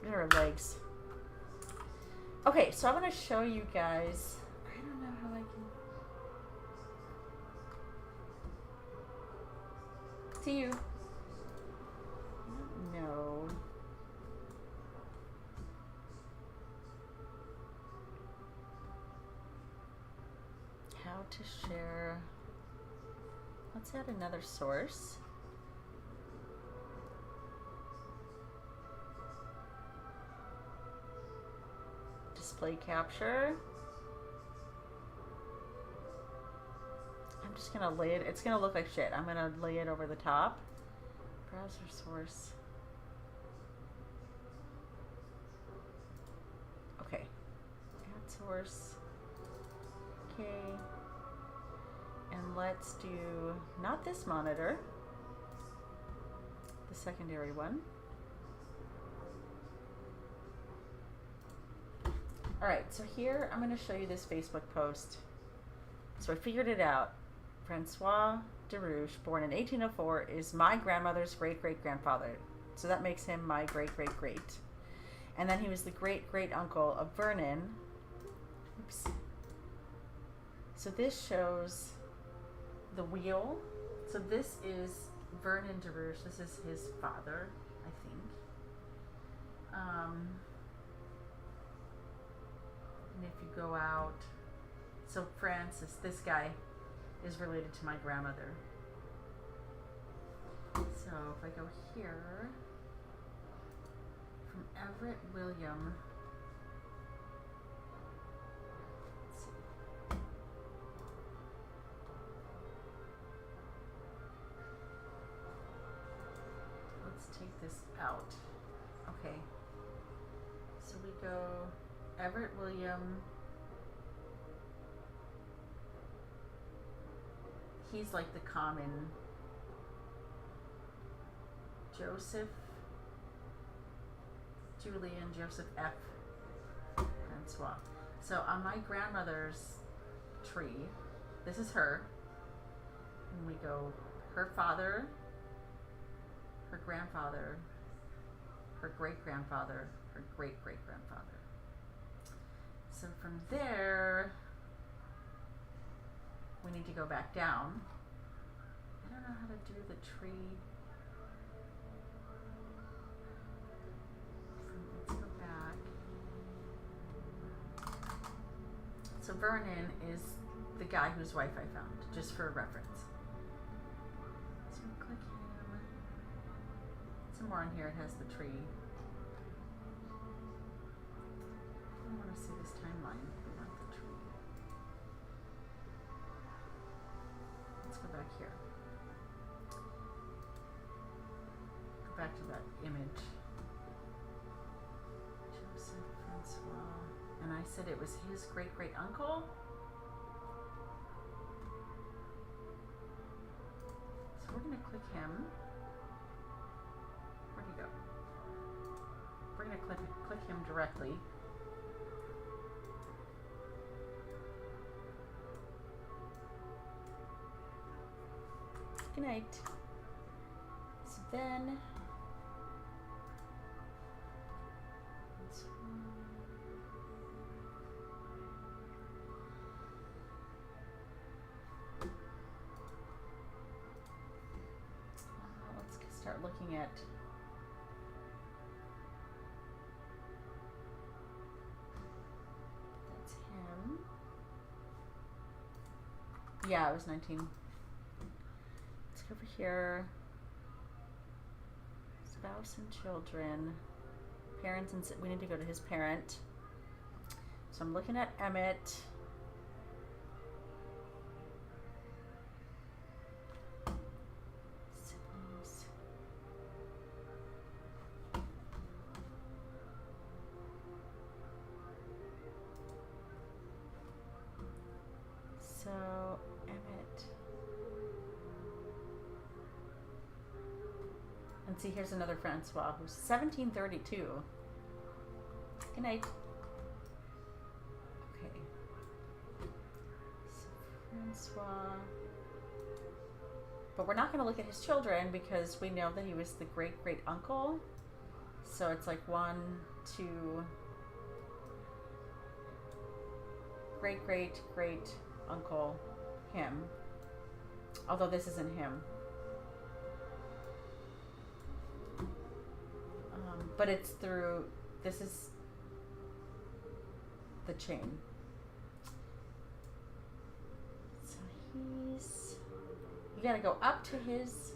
Look at her legs. Okay, so I'm going to show you guys. I don't know how I can. See you. No. How to share. Let's add another source. Display capture. I'm just gonna lay it. It's gonna look like shit. I'm gonna lay it over the top. Browser source. Okay. Add source. Okay. And let's do not this monitor, the secondary one. All right, so here I'm going to show you this Facebook post. So I figured it out. Francois Derouche, born in 1804, is my grandmother's great-great-grandfather. So that makes him my great-great-great. And then he was the great-great-uncle of Vernon. Oops. So this shows the wheel. So this is Vernon Derouche. This is his father, I think. And if you go out, so Francis, this guy is related to my grandmother. So if I go here, from Everett William, let's see. Let's take this out. Okay. So we go Everett William. He's like the common. Joseph, Julian, Joseph F. Francois. So on my grandmother's tree, this is her. And we go her father, her grandfather, her great-grandfather, her great-great-grandfather. So from there, we need to go back down. I don't know how to do the tree. Let's go back. So Vernon is the guy whose wife I found, just for reference. So we click him. Somewhere on here it has the tree. I want to see this timeline. We want the tree. Let's go back here. Go back to that image. Joseph Francois. And I said it was his great-great-uncle. So we're going to click him. Where'd he go? We're going to click him directly. Good night. So then, let's start looking at that's him. Yeah, it was 19. Over here, spouse and children, parents, and we need to go to his parent. So I'm looking at Emmett. Siblings. So Emmett. And see, here's another Francois who's 1732. Good night. Okay. So Francois. But we're not going to look at his children because we know that he was the great-great uncle. So it's like 1, 2, great-great-great uncle, him. Although this isn't him. But it's through, this is the chain. So he's, you gotta go up to his,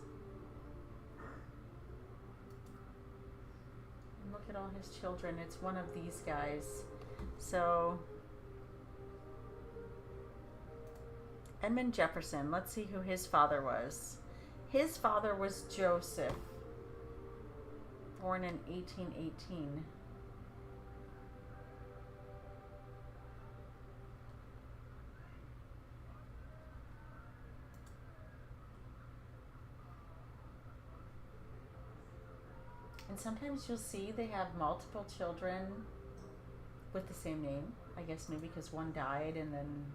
and look at all his children. It's one of these guys. So, Edmund Jefferson, let's see who his father was. His father was Joseph, born in 1818. And sometimes you'll see they have multiple children with the same name. I guess maybe because one died and then...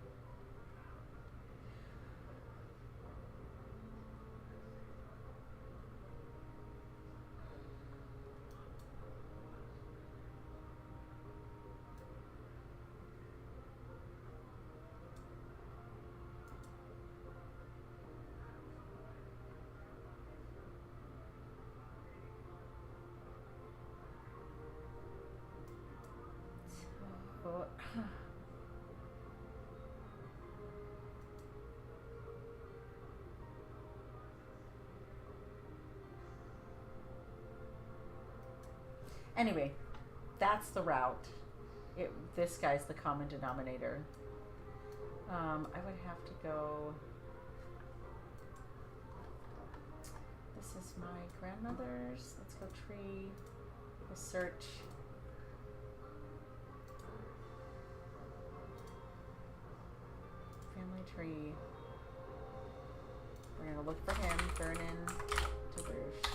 Anyway, that's the route. This guy's the common denominator. I would have to go... This is my grandmother's. Let's go tree. We'll search. Family tree. We're going to look for him. Vernon DeRouche.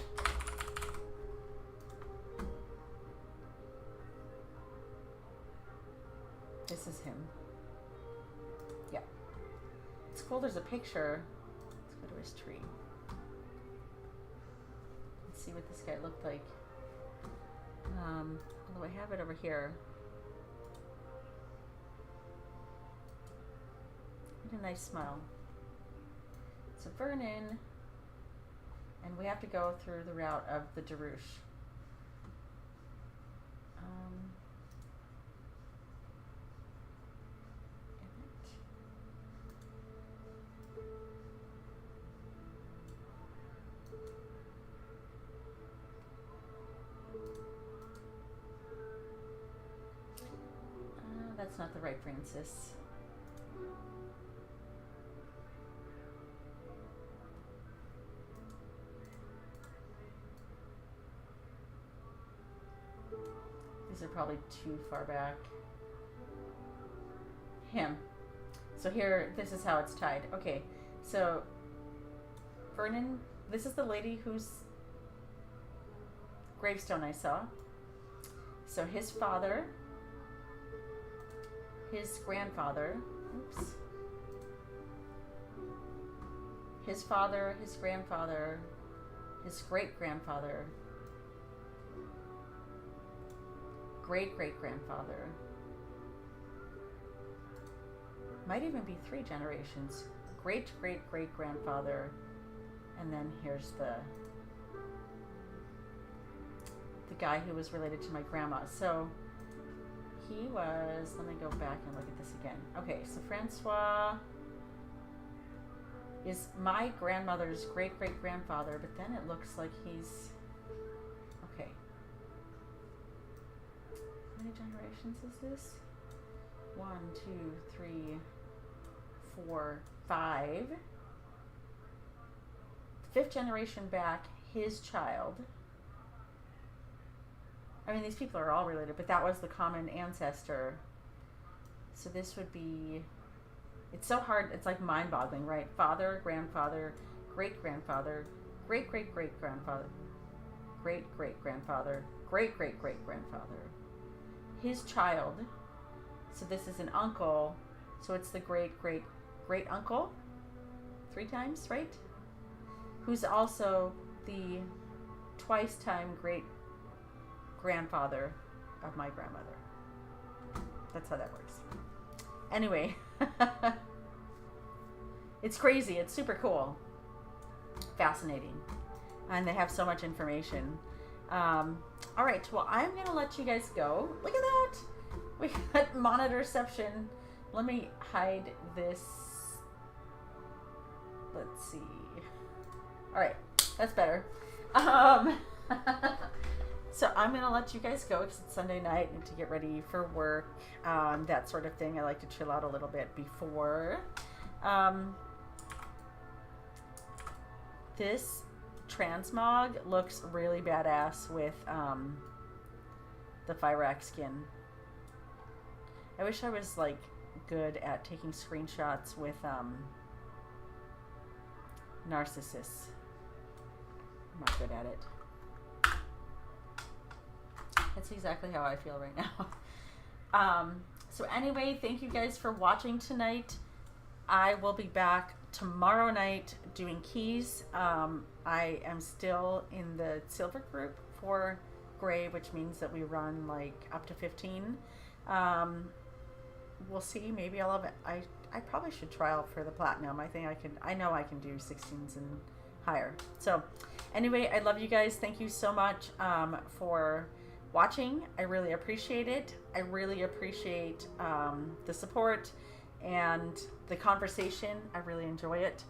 This is him. Yeah. It's cool there's a picture. Let's go to his tree. Let's see what this guy looked like. Although I have it over here. What a nice smile. So Vernon, and we have to go through the route of the DeRouche. That's not the right Francis. These are probably too far back. Him. So here, this is how it's tied. Okay, so Vernon, this is the lady whose gravestone I saw. So his father, his grandfather, oops, his father, his grandfather, his great-grandfather, great-great-grandfather, might even be 3 generations, great-great-great-grandfather, and then here's the guy who was related to my grandma. So he was, let me go back and look at this again. Okay, so Francois is my grandmother's great-great-grandfather, but then it looks like he's, okay. many generations is this? 1, 2, 3, 4, 5. 5th generation back, his child. I mean, these people are all related, but that was the common ancestor. So this would be, it's so hard, it's like mind-boggling, right? Father, grandfather, great-grandfather, great-great-great-grandfather, great-great-grandfather, great-great-great-grandfather. His child, so this is an uncle, so it's the great-great-great-uncle, 3 times, right? Who's also the twice-time great-grandfather of my grandmother. That's how that works. Anyway, it's crazy. It's super cool. Fascinating. And they have so much information. All right, well, I'm going to let you guys go. Look at that. We got monitorception. Let me hide this. Let's see. All right, that's better. So I'm going to let you guys go because it's Sunday night and to get ready for work, that sort of thing. I like to chill out a little bit before. This transmog looks really badass with the Fyrax skin. I wish I was like good at taking screenshots with Narcissus. I'm not good at it. That's exactly how I feel right now. So anyway, thank you guys for watching tonight. I will be back tomorrow night doing keys. I am still in the silver group for gray, which means that we run like up to 15. We'll see. Maybe I'll have it. I probably should try out for the platinum. I know I can do 16s and higher. So anyway, I love you guys. Thank you so much for watching. I really appreciate it. I really appreciate the support and the conversation. I really enjoy it.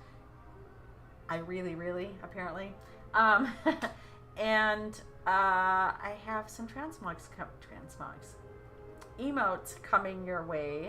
I really, apparently. And I have some emotes coming your way.